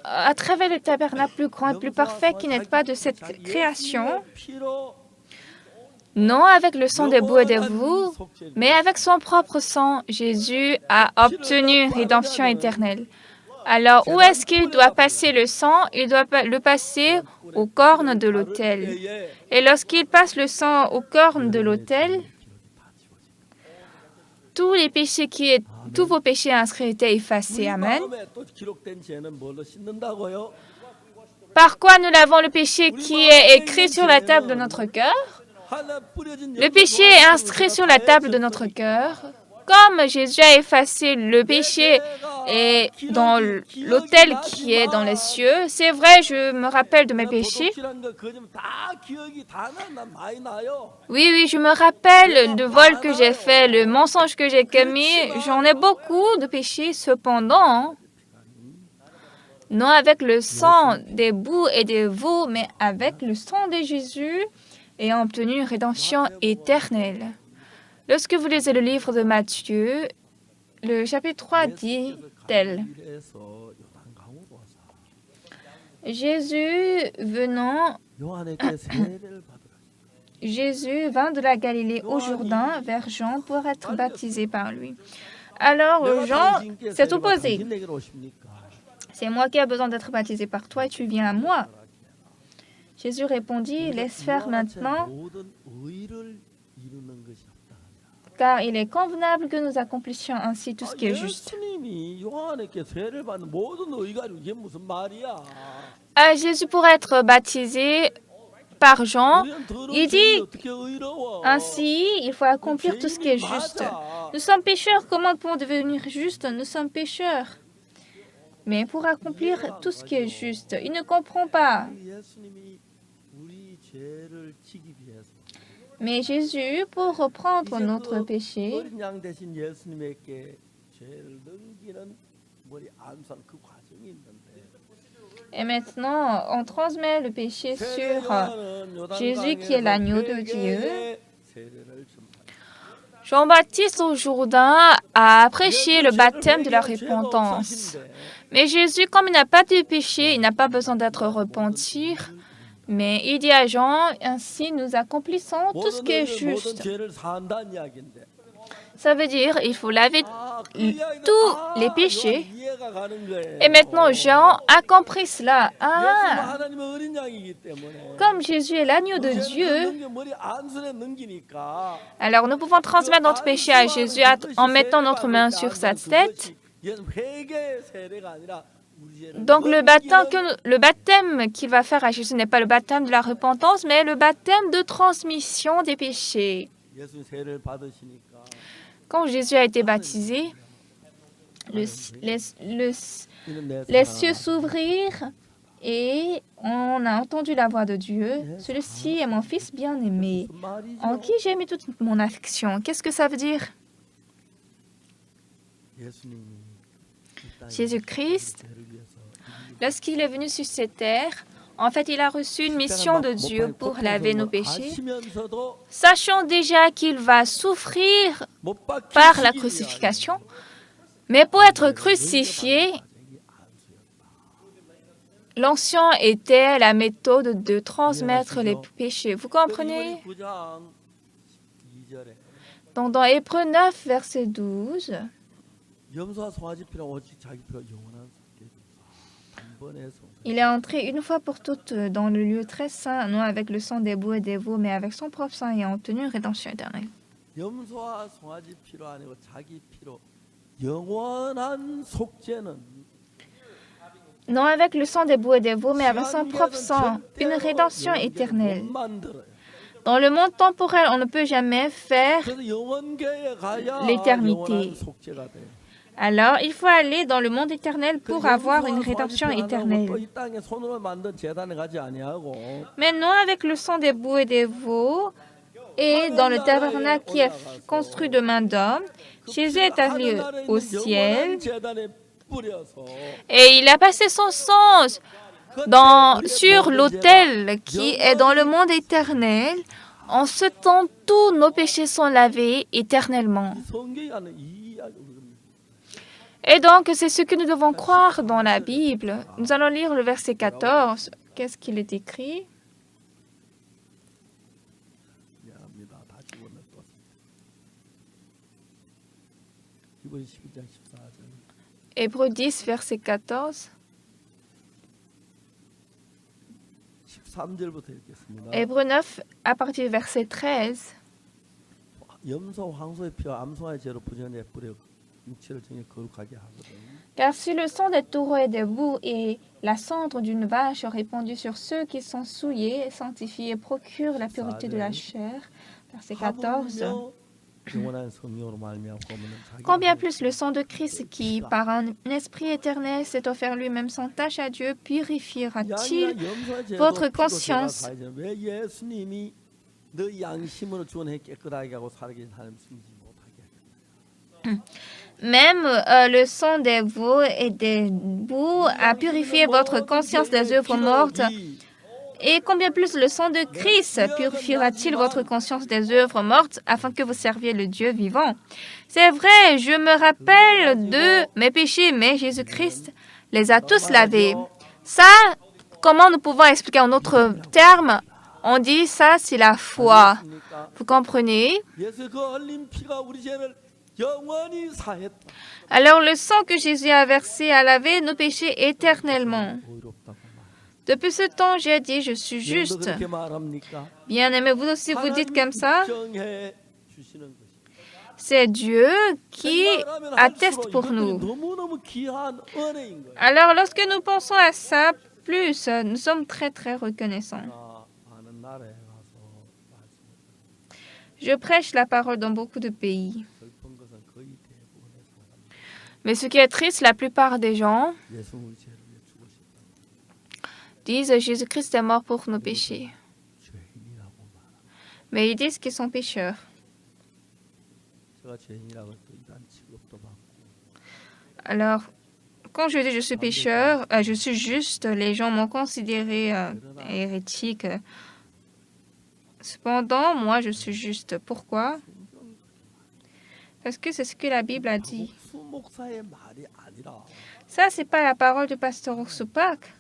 À travers le tabernacle plus grand et plus parfait qui n'est pas de cette création, non avec le sang des boucs et des veaux, mais avec son propre sang, Jésus a obtenu une rédemption éternelle. Alors, où est-ce qu'il doit passer le sang? Il doit le passer aux cornes de l'autel. Et lorsqu'il passe le sang aux cornes de l'autel, tous vos péchés inscrits étaient effacés. Amen. Par quoi nous lavons le péché qui est écrit sur la table de notre cœur? Le péché est inscrit sur la table de notre cœur. Comme Jésus a effacé le péché et dans l'autel qui est dans les cieux, c'est vrai, je me rappelle de mes péchés. Oui, je me rappelle du vol que j'ai fait, le mensonge que j'ai commis. J'en ai beaucoup de péchés, cependant. Non avec le sang des boucs et des veaux, mais avec le sang de Jésus et obtenu une rédemption éternelle. Lorsque vous lisez le livre de Matthieu, le chapitre 3 dit tel. Jésus vint de la Galilée au Jourdain vers Jean pour être baptisé par lui. Alors Jean s'est opposé. C'est moi qui ai besoin d'être baptisé par toi et tu viens à moi. Jésus répondit, laisse faire maintenant, car il est convenable que nous accomplissions ainsi tout ce qui est juste. Jésus, pour être baptisé par Jean, il dit, ainsi, il faut accomplir tout ce qui est juste. Nous sommes pécheurs, comment pouvons-nous devenir justes? Nous sommes pécheurs. Mais pour accomplir tout ce qui est juste, il ne comprend pas. Mais Jésus, pour reprendre notre péché, et maintenant, on transmet le péché sur Jésus qui est l'agneau de Dieu. Jean-Baptiste au Jourdain a prêché le baptême de la repentance. Mais Jésus, comme il n'a pas de péché, il n'a pas besoin d'être repenti. Mais il dit à Jean, ainsi nous accomplissons tout ce qui est juste. Ça veut dire il faut laver tous les péchés. Et maintenant, Jean a compris cela. Comme Jésus est l'agneau de Dieu, alors nous pouvons transmettre notre péché à Jésus en mettant notre main sur sa tête. Donc le baptême qu'il va faire à Jésus n'est pas le baptême de la repentance, mais le baptême de transmission des péchés. Quand Jésus a été baptisé, les cieux s'ouvrirent et on a entendu la voix de Dieu. Celui-ci est mon fils bien-aimé, en qui j'ai mis toute mon affection. Qu'est-ce que ça veut dire? Jésus-Christ, lorsqu'il est venu sur cette terre, en fait, il a reçu une mission de Dieu pour laver nos péchés, sachant déjà qu'il va souffrir par la crucifixion, mais pour être crucifié, l'onction était la méthode de transmettre les péchés. Vous comprenez? 12절에 Donc, dans Hébreux 9, verset 12, 염소와 송아지 피는 오직 자기 피로 영원한 속죄를 단번에 송사. il est entré une fois pour toutes dans le lieu très saint, non avec le sang des boucs et des veaux, mais avec son propre sang et a obtenu une rédemption éternelle. 염소와 송아지 피로 아니고 자기 피로 영원한 속죄는 Non avec le sang des boucs et des veaux, mais avec son propre sang, une rédemption éternelle. Dans le monde temporel, on ne peut jamais faire l'éternité. Alors, il faut aller dans le monde éternel pour avoir une rédemption éternelle. Mais non avec le sang des boucs et des veaux et dans le tabernacle qui est construit de main d'homme. Jésus est allé au ciel et il a passé son sang sur l'autel qui est dans le monde éternel. En ce temps, tous nos péchés sont lavés éternellement. Et donc, c'est ce que nous devons croire dans la Bible. Nous allons lire le verset 14. Qu'est-ce qu'il est écrit? Hébreux 10, verset 14. Hébreux 9, à partir du verset 13. Car si le sang des taureaux et des boucs et la cendre d'une vache répandue sur ceux qui sont souillés et sanctifiés procure la pureté de la chair, verset 14. Combien plus le sang de Christ qui, par un esprit éternel, s'est offert lui-même sans tache à Dieu, purifiera-t-il votre conscience? Même le sang des veaux et des boucs a purifié votre conscience des œuvres mortes. Et combien plus le sang de Christ purifiera-t-il votre conscience des œuvres mortes afin que vous serviez le Dieu vivant? C'est vrai, je me rappelle de mes péchés, mais Jésus-Christ les a tous lavés. Ça, comment nous pouvons expliquer en d'autres termes? On dit ça, c'est la foi. Vous comprenez? Alors le sang que Jésus a versé a lavé nos péchés éternellement. Depuis ce temps, j'ai dit, je suis juste. Bien-aimés, vous aussi, vous dites comme ça? C'est Dieu qui atteste pour nous. Alors, lorsque nous pensons à ça, plus, nous sommes très, très reconnaissants. Je prêche la parole dans beaucoup de pays. Mais ce qui est triste, la plupart des gens disent Jésus-Christ est mort pour nos péchés. Mais ils disent qu'ils sont pécheurs. Alors, quand je dis je suis pécheur, je suis juste, les gens m'ont considéré hérétique. Cependant, moi, je suis juste. Pourquoi? Parce que c'est ce que la Bible a dit. Ça, c'est pas la parole du pasteur Ursupak.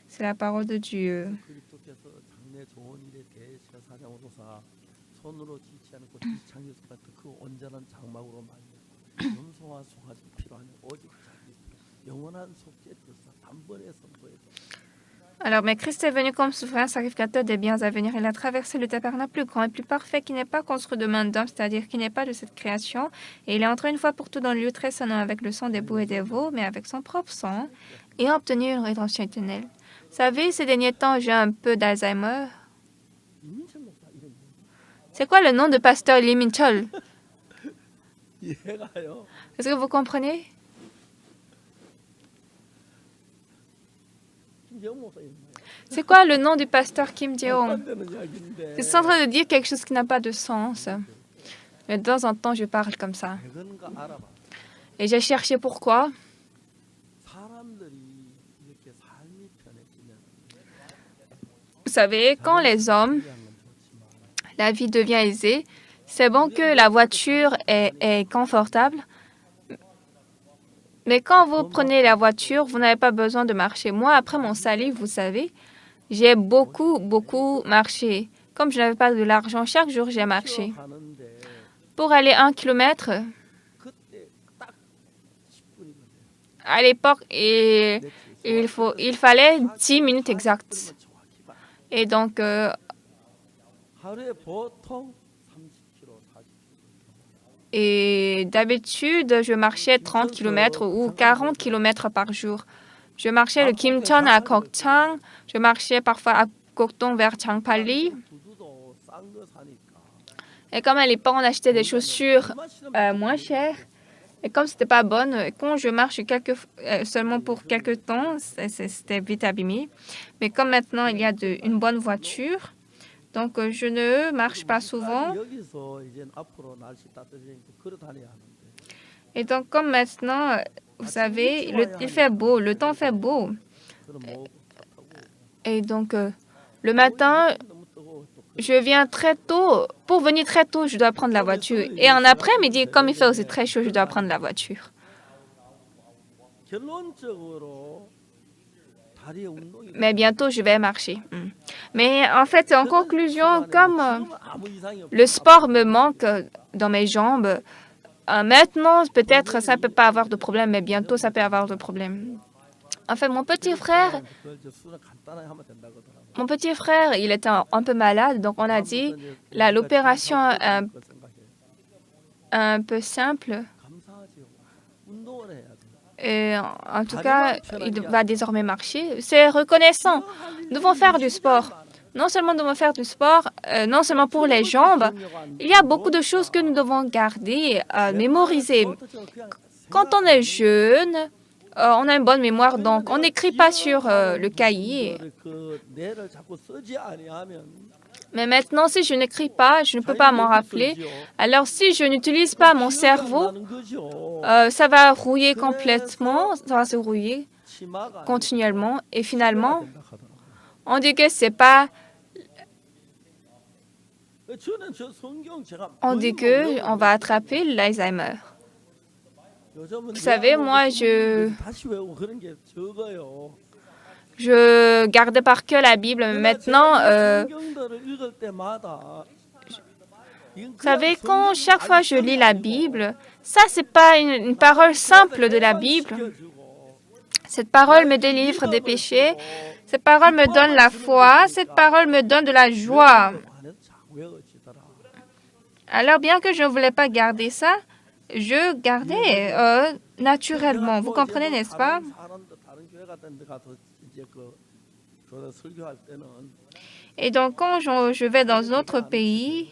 C'est la parole de Dieu. Alors, mais Christ est venu comme souverain sacrificateur des biens à venir. Il a traversé le tabernacle plus grand et plus parfait qui n'est pas construit de main d'homme, c'est-à-dire qui n'est pas de cette création. Et il est entré une fois pour toutes dans le lieu très saint, non avec le sang des boucs et des veaux, mais avec son propre sang, et a obtenu une rédemption éternelle. Vous savez, ces derniers temps, j'ai un peu d'Alzheimer. C'est quoi le nom de pasteur Lee Min-chol? Est-ce que vous comprenez? C'est quoi le nom du pasteur Kim Jae-hong? Je suis en train de dire quelque chose qui n'a pas de sens. Mais de temps en temps, je parle comme ça. Et j'ai cherché pourquoi. Vous savez, quand les hommes, la vie devient aisée, c'est bon que la voiture est confortable. Mais quand vous prenez la voiture, vous n'avez pas besoin de marcher. Moi, après mon salut, vous savez, j'ai beaucoup marché. Comme je n'avais pas de l'argent, chaque jour, j'ai marché. Pour aller 1 kilomètre, 그때 딱 10분이거든요. à l'époque, il fallait 10 minutes exactes. Et donc, 하루에 보통 30km, 40km. et d'habitude, je marchais 30 km ou 40 km par jour. Je marchais de Kimcheon à Gokchang, je marchais parfois à Gokdong vers Changpali. 구두도 싼 거 사니까. Et comme à l'époque, on achetait des chaussures moins chères, et comme c'était pas bonne, quand je marche seulement pour quelques temps, c'était vite abîmé. Mais comme maintenant, il y a une bonne voiture, donc je ne marche pas souvent. 여기서 이제 앞으로 날씨 따뜻해지니까 걸어 다녀야 하는데. Et donc, comme maintenant, vous savez, il fait beau, le temps fait beau. 그럼 뭐 Et donc, le matin, 너무 뜨거워 또. je viens très tôt. Pour venir très tôt, je dois prendre la voiture. Et en après-midi, comme il fait aussi très chaud, je dois prendre la voiture. 결론적으로 다리의 운동이 Mais bientôt, je vais marcher. Mais en fait, en conclusion, comme 아무 이상이 없. le sport me manque dans mes jambes, maintenant, peut-être, ça ne peut pas avoir de problème, mais bientôt, ça peut avoir de problème. En fait, mon petit frère, 그걸 저 수술은 간단하게 하면 된다 그러더라고요. il était un peu malade, donc on a dit l'opération un peu simple. 감사하지요. 운동을 해야 돼. Et en tout cas, il va désormais marcher. C'est reconnaissant. Nous devons faire du sport. Non seulement devons faire du sport, non seulement pour les jambes, il y a beaucoup de choses que nous devons garder, mémoriser. Quand on est jeune, on a une bonne mémoire, donc on n'écrit pas sur le cahier. 그 뇌를 자꾸 쓰지 아니하면 Mais maintenant, si je n'écris pas, je ne peux pas m'en rappeler. Alors, si je n'utilise pas mon cerveau, 나는 거죠. ça va rouiller complètement, ça va se rouiller 치마가 continuellement. Et finalement, 된다 하더라고요. on dit que c'est pas. 저는 저 성경 제가 On dit que on va attraper l'Alzheimer. Vous savez, moi, je gardais par cœur la Bible, mais maintenant, vous savez, quand chaque fois je lis la Bible, ça, c'est pas une parole simple de la Bible. Cette parole me délivre des péchés. Cette parole me donne la foi. Cette parole me donne de la joie. Alors, bien que je ne voulais pas garder ça, je gardais naturellement. Vous comprenez, n'est-ce pas? Et donc, quand je vais dans un autre pays,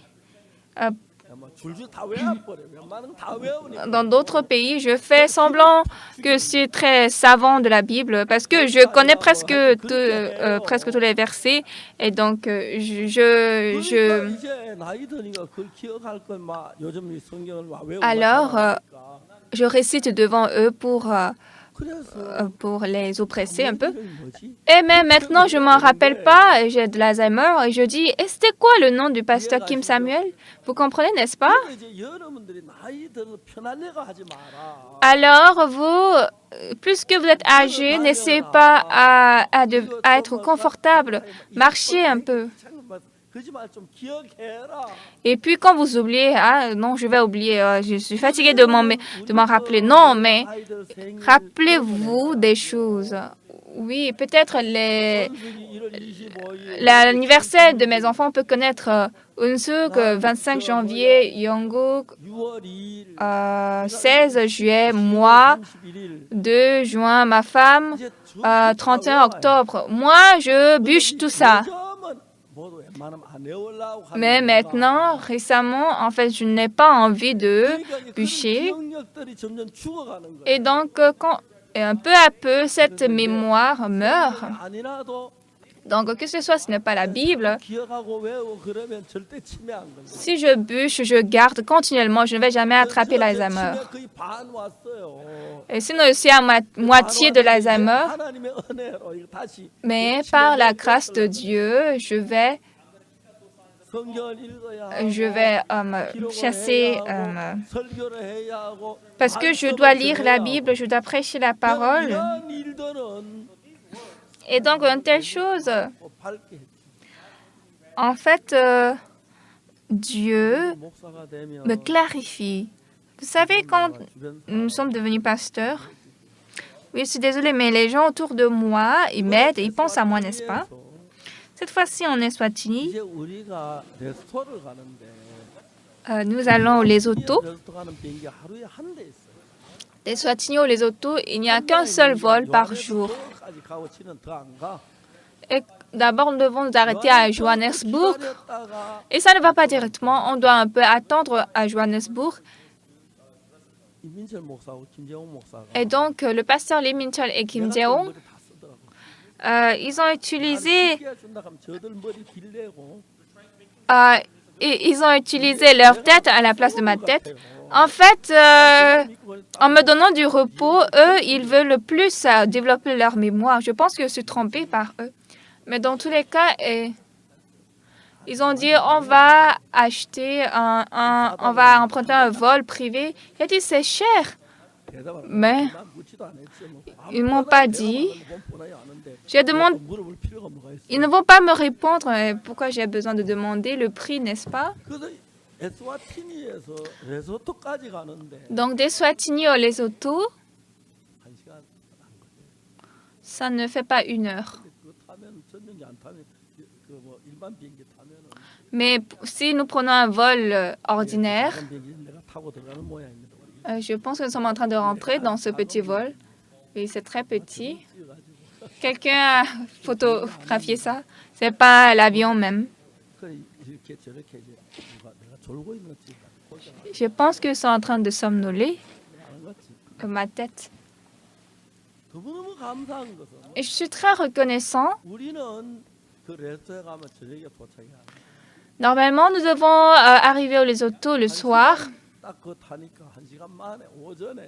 dans d'autres pays, je fais semblant que c'est très savant de la Bible parce que je connais presque tous les versets et donc je récite devant eux pour les oppresser un peu. Et même maintenant, je ne m'en rappelle pas, j'ai de l'Alzheimer, et je dis, et c'était quoi le nom du pasteur Kim Samuel? Vous comprenez, n'est-ce pas? Alors, vous, plus que vous êtes âgé, n'essayez pas à être confortable. Marchez un peu. Et puis, quand vous oubliez, ah non, je vais oublier, je suis fatiguée de m'en rappeler. Non, mais rappelez-vous des choses. Oui, peut-être l'anniversaire de mes enfants peut connaître Unsuk, 25 janvier, Yongguk, 16 juillet, moi, 2 juin, ma femme, 31 octobre. Moi, je bûche tout ça. Mais maintenant, récemment, en fait, je n'ai pas envie de bûcher. Et donc, un peu à peu, cette mémoire meurt. Donc, que ce soit, ce n'est pas la Bible. Si je bûche, je garde continuellement. Je ne vais jamais attraper l'Alzheimer. Et sinon, aussi à moitié de l'Alzheimer. Mais par la grâce de Dieu, je vais chasser, parce que je dois lire la Bible, je dois prêcher la parole. Et donc, une telle chose, en fait, Dieu 목사가 되면 me clarifie. Vous savez, quand nous sommes devenus pasteurs, oui, je suis désolée, mais les gens autour de moi, ils m'aident et ils pensent à moi, n'est-ce pas? Cette fois-ci, on est Eswatini. 이제 우리가 레스토를 가는데 Nous allons au Lesotho. 레스토 가는 비행기 하루에 한 대 있어요. D'Eswatini au Lesotho, il n'y a qu'un seul vol par jour. 요한에서까지 가고 치는 더 안 가. Et d'abord, nous devons nous arrêter à Johannesburg. 기다렸다가 Et ça ne va pas directement. On doit un peu attendre à Johannesburg. 이민철 목사하고 김재홍 목사가 Et donc, le pasteur Lee Min-chul et Kim 내가 또 Jae-hong, 머리 다 쓰더라고. ils ont utilisé, 쉽게 해준다 하면 저들 머리 길래고 ils ont utilisé leur tête à la place de ma tête. En fait, en me donnant du repos, eux, ils veulent plus développer leur mémoire. Je pense que je suis trompée par eux. Mais dans tous les cas, ils ont dit on va acheter on va emprunter un vol privé. J'ai dit c'est cher. Mais ils m'ont pas dit. Je demande. Ils ne vont pas me répondre pourquoi j'ai besoin de demander le prix, n'est-ce pas? 에스와티니에서 레소토까지 가는데 Donc d'Eswatini au Lesotho, 1시간 ça ne fait pas 1 heure. 그거 타면 전용기 안 타면 그 뭐 일반 비행기 타면은 Mais si nous prenons un vol ordinaire, 일반 비행기 내가 타고 들어가는 모양입니다. je pense que nous sommes en train de rentrer dans ce petit vol. Oui, c'est très petit. Quelqu'un a photographié ça? C'est pas l'avion même. 그래 이렇게 저렇게 이제 누가 내가 졸고 있는 지 Je pense qu'ils sont en train de somnoler 아는 거지. ma tête. 너무너무 감사한 것은 Et je suis très reconnaissant. 우리는 그 레스토랑에 가면 저녁에 도착해야 돼. Normalement, nous devons arriver au Lesotho le soir. 딱 그거 타니까 1시간 만에 오전에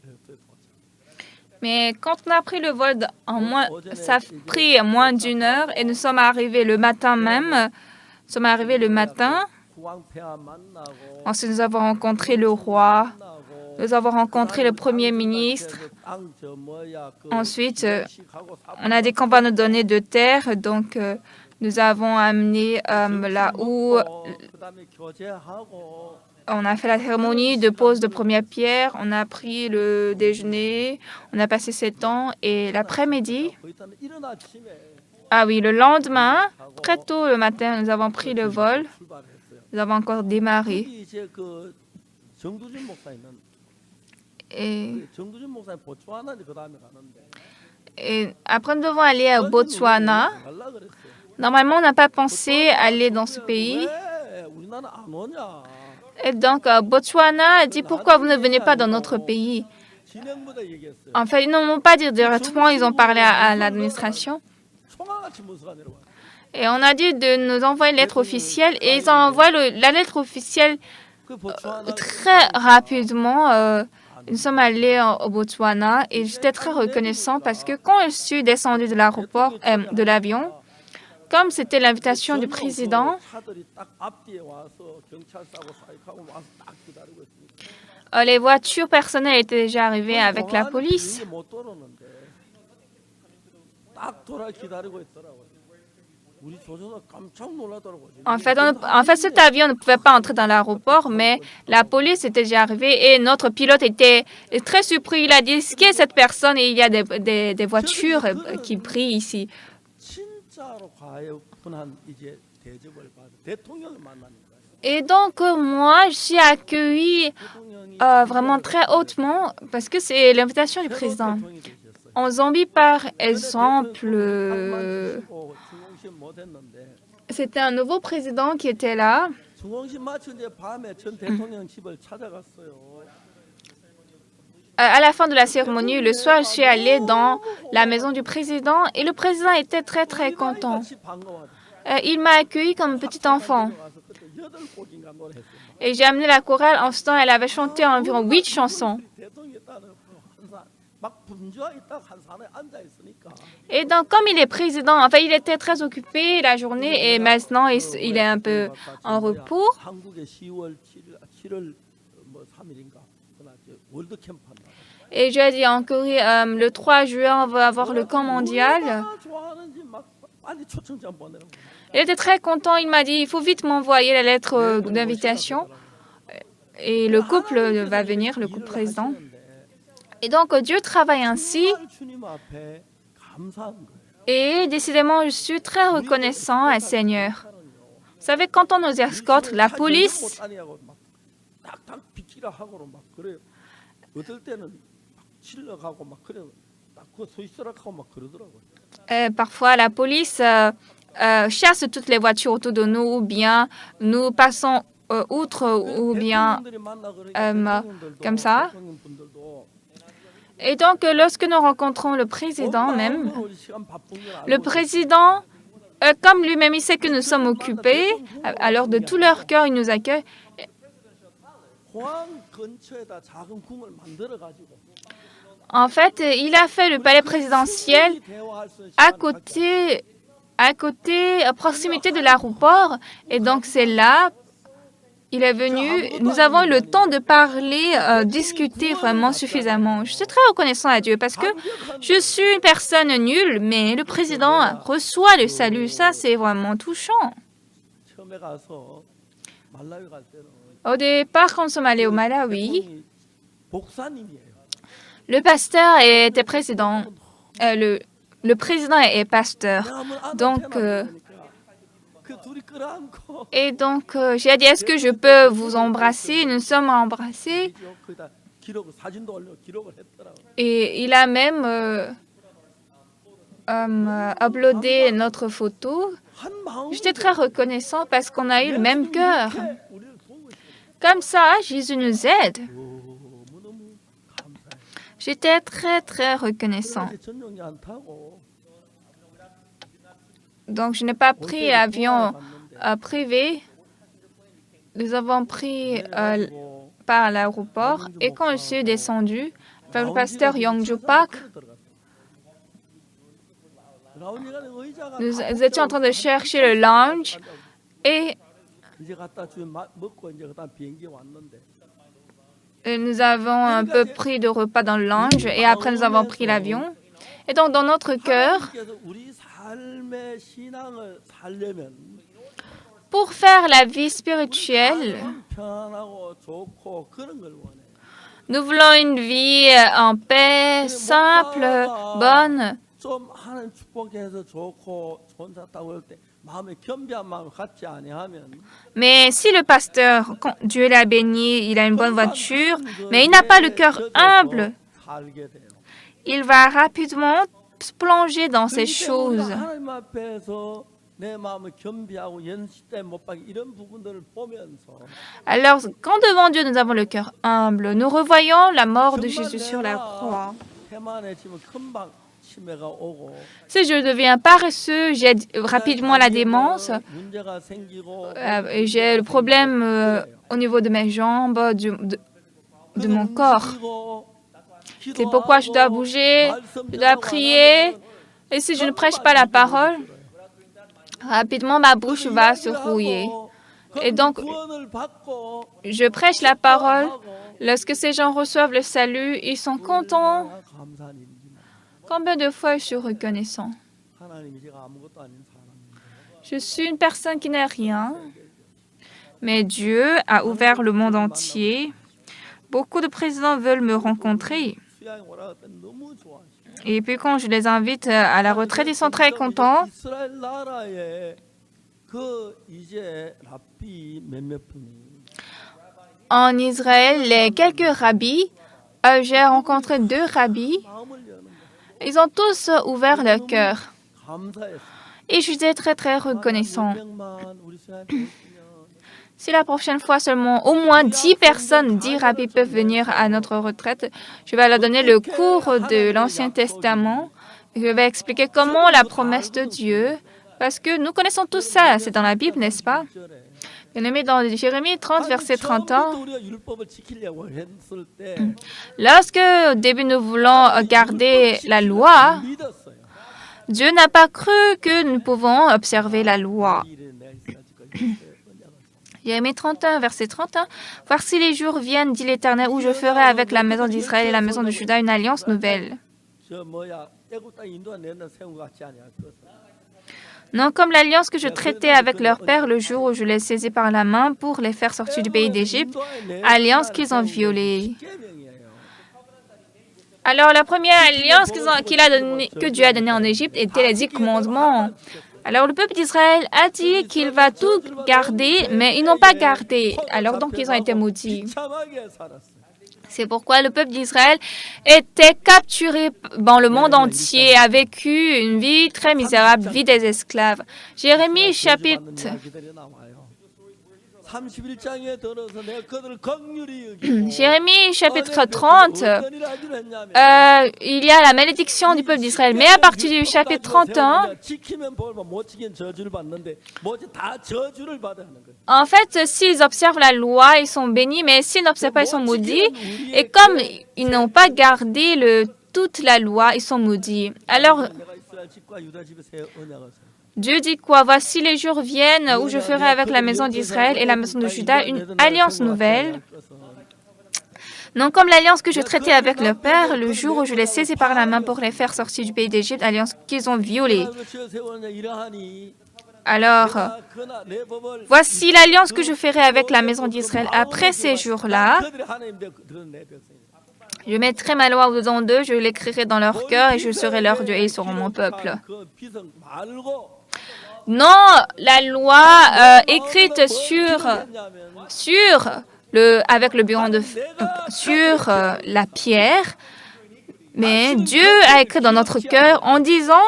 레스토랑에 도착. Mais quand on a pris le vol ça a pris moins d'1 heure et nous sommes arrivés le matin même. Nous sommes arrivés le matin. 국왕폐하 만나고 Ensuite, nous avons rencontré le roi. 만나고 Nous avons rencontré le premier ministre. Ensuite, on a dit qu'on va nous donner de terre. Donc, nous avons amené là où 그다음에 교제하고 on a fait la cérémonie de pose de première pierre. On a pris le déjeuner. On a passé 7 ans. Et l'après-midi, 거기다는 이른 아침에 ah oui, le lendemain, très tôt le matin, nous avons pris le vol. 출발했어요. Nous avons encore démarré. 여기 이제 그 정두준 목사 있는 Et, 정두준 목사님 보츠와나 이제 그다음에 가는데 et après, nous devons aller au Botswana. 갈라 그랬어요. Normalement, on n'a pas pensé aller dans ce pays. 왜 우리나라 안 오냐? Et donc, Botswana a dit pourquoi vous ne venez pas dans notre pays. 진행보다 얘기했어요. En fait, ils ne m'ont pas dit directement, ils ont parlé à l'administration. 총알같이 모습가 내려와. Et on a dit de nous envoyer une lettre officielle. Et ils ont envoyé la lettre officielle 그 보츠와나 très rapidement. Nous sommes allés au Botswana et j'étais très reconnaissant parce que quand je suis descendue de l'aéroport, de l'avion, comme c'était l'invitation du président, 차들이 딱 앞뒤에 와서 경찰서하고 사익하고 와서 딱 기다리고 있으니까 les voitures personnelles étaient déjà arrivées avec la police. 비행기 못 돌아오는데 딱 돌아 기다리고 있더라고요. 우리 조선사 깜짝 놀라더라고요. En fait, cet avion ne pouvait pas entrer dans l'aéroport, mais la police était déjà arrivée et notre pilote était très surpris. Il a dit, qui est cette personne? Et il y a des voitures qui brillent ici. 진짜로 과외분한 이제 대접을 받아 대통령을 만나는 거예요. Et donc, moi, je suis accueillie 대통령이 vraiment très hautement parce que c'est l'invitation du 새로운 président. 대통령이 되셨어요. En Zambie, par exemple, 중공신 못했는데 c'était un nouveau président qui était là. 중공신 마치 이제 밤에 전 대통령 집을 찾아갔어요. À la fin de la cérémonie, le soir, je suis allée dans la maison du président et le président était très, très content. 같이 반가워하죠. Il m'a accueilli comme un petit enfant. 와서 그때 8곡인가 노래했어요. Et j'ai amené la chorale. En ce temps, elle avait chanté environ 8 chansons. 대통령이 있다는 막 분주하게 딱 한 산에 앉아 있으니까 Et donc, comme il est président, enfin, il était très occupé la journée et maintenant, il est un peu en repos. 한국에 10월 7월 뭐 3일인가 그날 월드 캠프 한다. Et j'ai dit en Corée, le 3 juin, on va avoir le camp mondial. 얼마나 좋아하는지 막 빨리 초청장 보내라고. Il était très content. Il m'a dit, il faut vite m'envoyer la lettre d'invitation. Et le couple va venir, le couple président. Et donc, Dieu travaille ainsi. 정말 주님 앞에 감사한 거예요. Et décidément, je suis très reconnaissant à Seigneur. Vous savez, quand on nous escorte, la police, 막 딱딱 비키라 하고 막 그래요. 어떨 때는 막 질러가고 막 그래요. 딱그 서 있으라고 막 그러더라고요. parfois la police chasse toutes les voitures autour de nous, ou bien nous passons outre, ou bien comme ça. Et donc, lorsque nous rencontrons le président même, le président, comme lui-même, il sait que nous sommes occupés, alors de tout leur cœur, il nous accueille. En fait, il a fait le palais présidentiel à proximité de l'aéroport. Et donc, c'est là, il est venu. Nous avons eu le temps de parler, discuter vraiment suffisamment. Je suis très reconnaissant à Dieu parce que je suis une personne nulle, mais le président reçoit le salut. Ça, c'est vraiment touchant. Au départ, quand nous sommes allés au Malawi, le pasteur était président. Le président est pasteur. Donc, j'ai dit, est-ce que je peux vous embrasser? Nous sommes embrassés. Et il a même uploadé notre photo. J'étais très reconnaissant parce qu'on a eu le même cœur. Comme ça, Jésus nous aide. J'étais très, très reconnaissant. Donc, je n'ai pas pris l'avion privé. Nous avons pris par l'aéroport. Et quand je suis descendu, vers le pasteur Yongju Park, nous étions en train de chercher le lounge et nous avons un peu pris de repas dans le lounge et après nous avons pris l'avion. Et donc dans notre cœur, pour faire la vie spirituelle, nous voulons une vie en paix, simple, bonne. Mais si le pasteur, quand Dieu l'a béni, il a une bonne voiture, mais il n'a pas le cœur humble, il va rapidement plonger dans ces choses. Alors, quand devant Dieu nous avons le cœur humble, nous revoyons la mort de Jésus sur la croix. Si je deviens paresseux, j'ai rapidement la démence, j'ai le problème au niveau de mes jambes, de mon corps. C'est pourquoi je dois bouger, je dois prier. Et si je ne prêche pas la parole, rapidement ma bouche va se rouiller. Et donc, je prêche la parole. Lorsque ces gens reçoivent le salut, ils sont contents. Combien de fois je suis reconnaissant? Je suis une personne qui n'est rien, mais Dieu a ouvert le monde entier. Beaucoup de présidents veulent me rencontrer. Et puis quand je les invite à la retraite, ils sont très contents. En Israël, les quelques rabbis, j'ai rencontré 2 rabbis. Ils ont tous ouvert leur cœur. Et je suis très, très reconnaissant. Si la prochaine fois seulement au moins 10 personnes, 10 rabbis peuvent venir à notre retraite, je vais leur donner le cours de l'Ancien Testament. Je vais expliquer comment la promesse de Dieu, parce que nous connaissons tout ça, c'est dans la Bible, n'est-ce pas? Bien-aimé, dans Jérémie 30, verset 31, lorsque au début nous voulons garder la loi, Dieu n'a pas cru que nous pouvons observer la loi. Jérémie 31, verset 31. « Voici les jours viennent, dit l'Éternel, où je ferai avec la maison d'Israël et la maison de Juda une alliance nouvelle. » Non comme l'alliance que je traitais avec leur père le jour où je les saisis par la main pour les faire sortir du pays d'Égypte, alliance qu'ils ont violée. Alors la première alliance que Dieu a donnée en Égypte était les 10 commandements. Alors le peuple d'Israël a dit qu'il va tout garder, mais ils n'ont pas gardé. Alors donc ils ont été maudits. C'est pourquoi le peuple d'Israël était capturé dans le monde entier, a vécu une vie très misérable, vie des esclaves. Jérémie chapitre Jérémie chapitre 30, il y a la malédiction du peuple d'Israël. Mais à partir du chapitre 31, en fait, s'ils observent la loi, ils sont bénis, mais s'ils n'observent pas, ils sont maudits. Et comme ils n'ont pas gardé toute la loi, ils sont maudits. Alors, Dieu dit quoi? Voici les jours viennent où je ferai avec la maison d'Israël et la maison de Juda une alliance nouvelle. Non comme l'alliance que je traitais avec leur père le jour où je les saisis par la main pour les faire sortir du pays d'Égypte, alliance qu'ils ont violée. Alors, voici l'alliance que je ferai avec la maison d'Israël après ces jours-là. Je mettrai ma loi au-dedans d'eux, je l'écrirai dans leur cœur et je serai leur Dieu et ils seront mon peuple. Non, la loi écrite avec le bureau sur la pierre, mais Dieu a écrit dans notre cœur en disant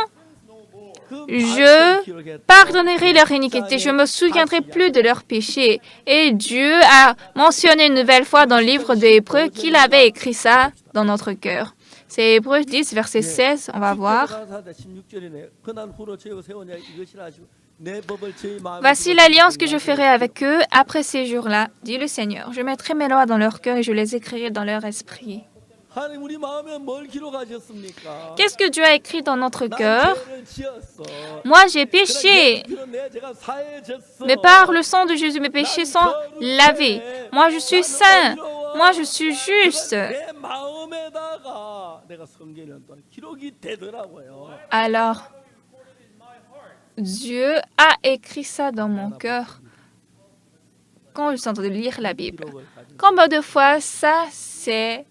« Je pardonnerai leur iniquité, je ne me souviendrai plus de leurs péchés. » Et Dieu a mentionné une nouvelle fois dans le livre des Hébreux qu'il avait écrit ça dans notre cœur. C'est Hébreux 10, verset 16, on va voir. Voici l'alliance que je ferai avec eux après ces jours-là, dit le Seigneur. Je mettrai mes lois dans leur cœur et je les écrirai dans leur esprit. Qu'est-ce que Dieu a écrit dans notre cœur? Moi, j'ai péché, mais par le sang de Jésus, mes péchés sont lavés. Moi, je suis saint. Moi, je suis juste. Alors, Dieu a écrit ça dans mon cœur quand je suis en train de lire la Bible. Combien de fois ça, c'est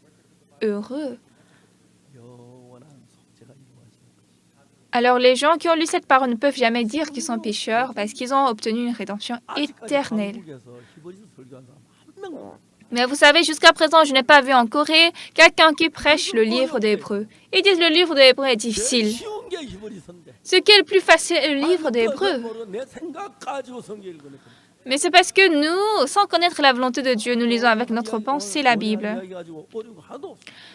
heureux? Alors, les gens qui ont lu cette parole ne peuvent jamais dire qu'ils sont pécheurs parce qu'ils ont obtenu une rédemption éternelle. Mais vous savez, jusqu'à présent, je n'ai pas vu en Corée quelqu'un qui prêche le livre des Hébreux. Ils disent que le livre des Hébreux est difficile. Ce qui est le plus facile est le livre des Hébreux. Mais c'est parce que nous, sans connaître la volonté de Dieu, nous lisons avec notre pensée la Bible.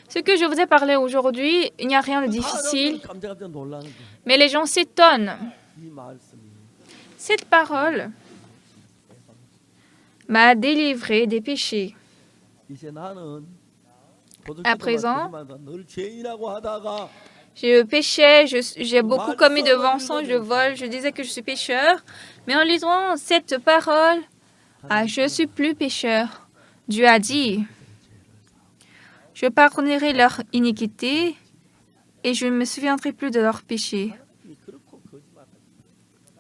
Ce que je vous ai parlé aujourd'hui, il n'y a rien de difficile, mais les gens s'étonnent. Cette parole m'a délivré des péchés. À présent, je péchais, j'ai beaucoup commis de mensonges, de vols, je disais que je suis pécheur. Mais en lisant cette parole, je ne suis plus pécheur. Dieu a dit, je pardonnerai leur iniquité et je ne me souviendrai plus de leurs péchés.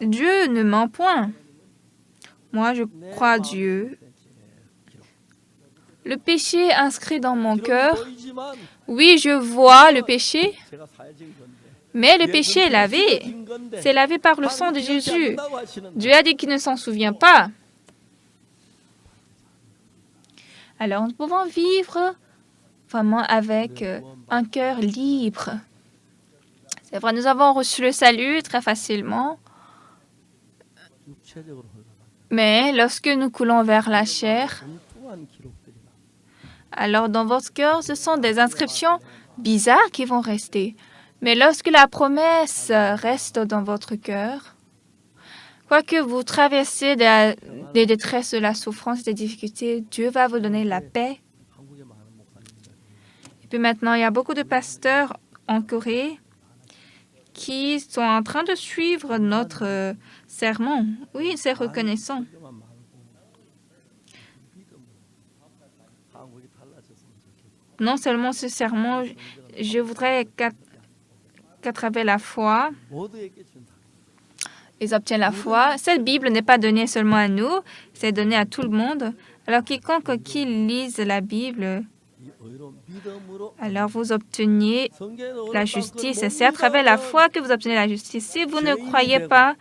Dieu ne ment point. Moi, je crois à Dieu. Le péché inscrit dans mon cœur, oui, je vois le péché, mais le péché est lavé. C'est lavé par le sang de Jésus. Dieu a dit qu'il ne s'en souvient pas. Alors, nous pouvons vivre vraiment avec un cœur libre. C'est vrai, nous avons reçu le salut très facilement. Mais lorsque nous coulons vers la chair, alors dans votre cœur, ce sont des inscriptions bizarres qui vont rester. Mais lorsque la promesse reste dans votre cœur, quoique vous traversez des détresses, de la souffrance, des difficultés, Dieu va vous donner la paix. Et puis maintenant, il y a beaucoup de pasteurs en Corée qui sont en train de suivre notre sermon. Oui, c'est reconnaissant. Non seulement ce sermon, je voudrais qu'à travers la foi, ils obtiennent la foi. Cette Bible n'est pas donnée seulement à nous, c'est donné à tout le monde. Alors quiconque qui lise la Bible, alors vous obtenez la justice. C'est à travers la foi que vous obtenez la justice. Si vous ne croyez pas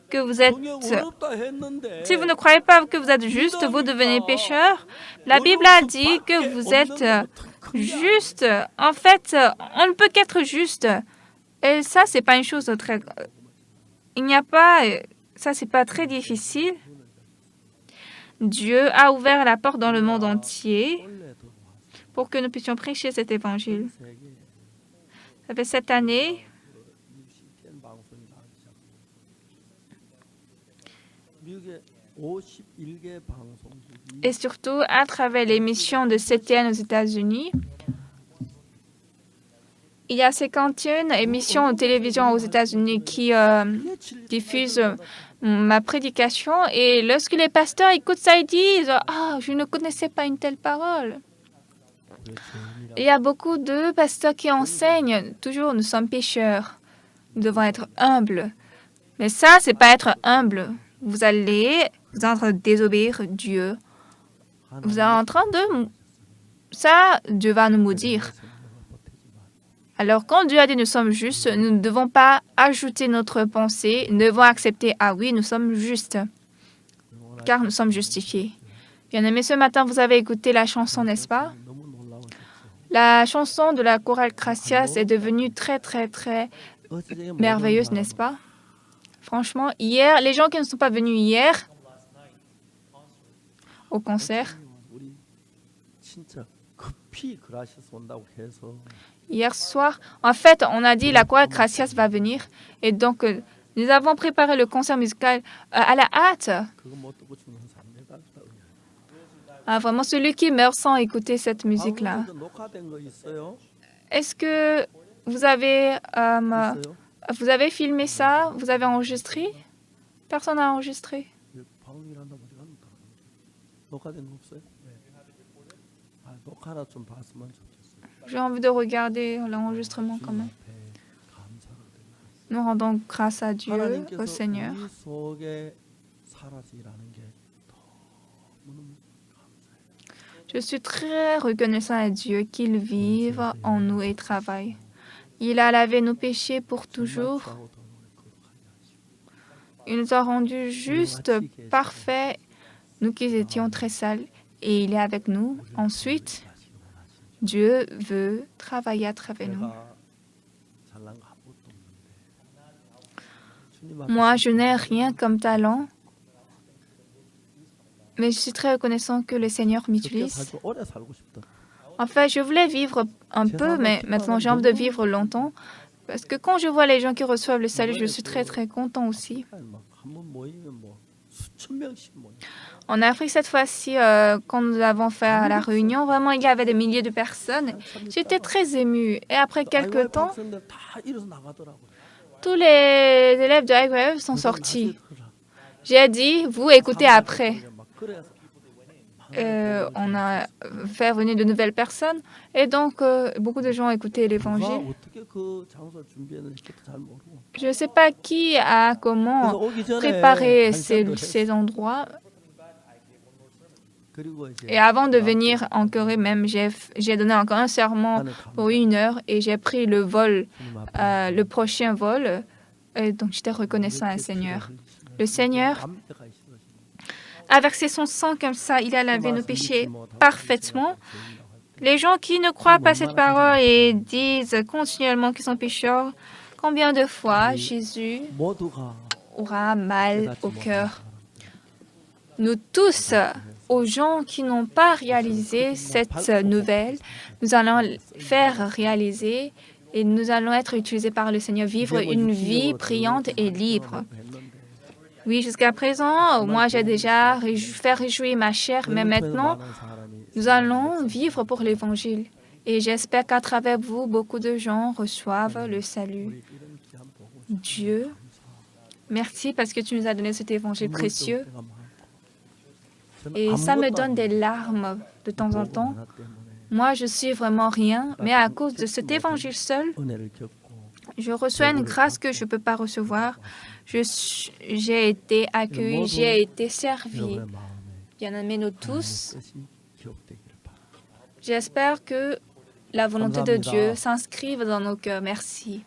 que vous êtes juste, vous devenez pécheur. La Bible a dit que vous êtes juste. En fait, on ne peut qu'être juste. Et ça, c'est pas une chose très... Ça, c'est pas très difficile. Dieu a ouvert la porte dans le monde entier pour que nous puissions prêcher cet évangile. Ça fait 7 années. Et surtout à travers l'émission de CTN aux États-Unis. Il y a 51 émissions de télévision aux États-Unis qui diffusent ma prédication. Et lorsque les pasteurs écoutent ça, ils disent « Ah, je ne connaissais pas une telle parole ». Il y a beaucoup de pasteurs qui enseignent toujours « Nous sommes pécheurs, nous devons être humbles ». Mais ça, c'est pas être humble. Vous êtes en train de désobéir Dieu. Vous êtes en train de... Ça, Dieu va nous maudire. Alors, quand Dieu a dit nous sommes justes, nous ne devons pas ajouter notre pensée, nous devons accepter, ah oui, nous sommes justes, car nous sommes justifiés. Bien-aimés, ce matin, vous avez écouté la chanson, n'est-ce pas? La chanson de la chorale Gracias est devenue très, très, très merveilleuse, n'est-ce pas? Franchement, hier, les gens qui ne sont pas venus hier au concert, hier soir, en fait, on a dit la chorale Gracias va venir. Et donc, nous avons préparé le concert musical à la hâte. Ah, vraiment, celui qui meurt sans écouter cette musique-là. Est-ce que vous avez filmé ça? Vous avez enregistré? Personne n'a enregistré. J'ai envie de regarder l'enregistrement quand même. Nous rendons grâce à Dieu, au Seigneur. Je suis très reconnaissant à Dieu qu'il vive en nous et travaille. Il a lavé nos péchés pour toujours. Il nous a rendus justes, parfaits, nous qui étions très sales, et il est avec nous. Ensuite, Dieu veut travailler à travers nous. Moi, je n'ai rien comme talent, mais je suis très reconnaissant que le Seigneur m'utilise. En fait, je voulais vivre un peu, mais maintenant j'ai envie de vivre longtemps, parce que quand je vois les gens qui reçoivent le salut, je suis très, très content aussi. En Afrique, cette fois-ci, quand nous avons fait la réunion, vraiment, il y avait des milliers de personnes. J'étais très émue. Et après quelques temps, tous les élèves de IWF sont sortis. J'ai dit, vous écoutez après. On a fait venir de nouvelles personnes. Et donc, beaucoup de gens ont écouté l'Évangile. Je ne sais pas qui a comment préparé ces endroits. Et avant de venir en Corée même, j'ai donné encore un sermon pour 1 heure et j'ai pris le vol, le prochain vol. Et donc, j'étais reconnaissant à Seigneur. Le Seigneur a versé son sang comme ça. Il a lavé nos péchés parfaitement. Les gens qui ne croient pas cette parole et disent continuellement qu'ils sont pécheurs, combien de fois Jésus aura mal au cœur? Nous tous, aux gens qui n'ont pas réalisé cette nouvelle, nous allons faire réaliser et nous allons être utilisés par le Seigneur, vivre une vie brillante et libre. Oui, jusqu'à présent, moi j'ai déjà fait réjouir ma chair, mais maintenant, nous allons vivre pour l'Évangile. Et j'espère qu'à travers vous, beaucoup de gens reçoivent le salut. Dieu, merci parce que tu nous as donné cet Évangile précieux. Et ça me donne des larmes de temps en temps. Moi, je suis vraiment rien, mais à cause de cet évangile seul, Je reçois une grâce que je ne peux pas recevoir. J'ai été accueilli, j'ai été servi. 여러분의 마음에 Bien-aimés, nous 하나님의 tous, 뜻이 기억되기를 바랍니다. j'espère que la volonté de 감사합니다. Dieu s'inscrive dans nos cœurs. Merci.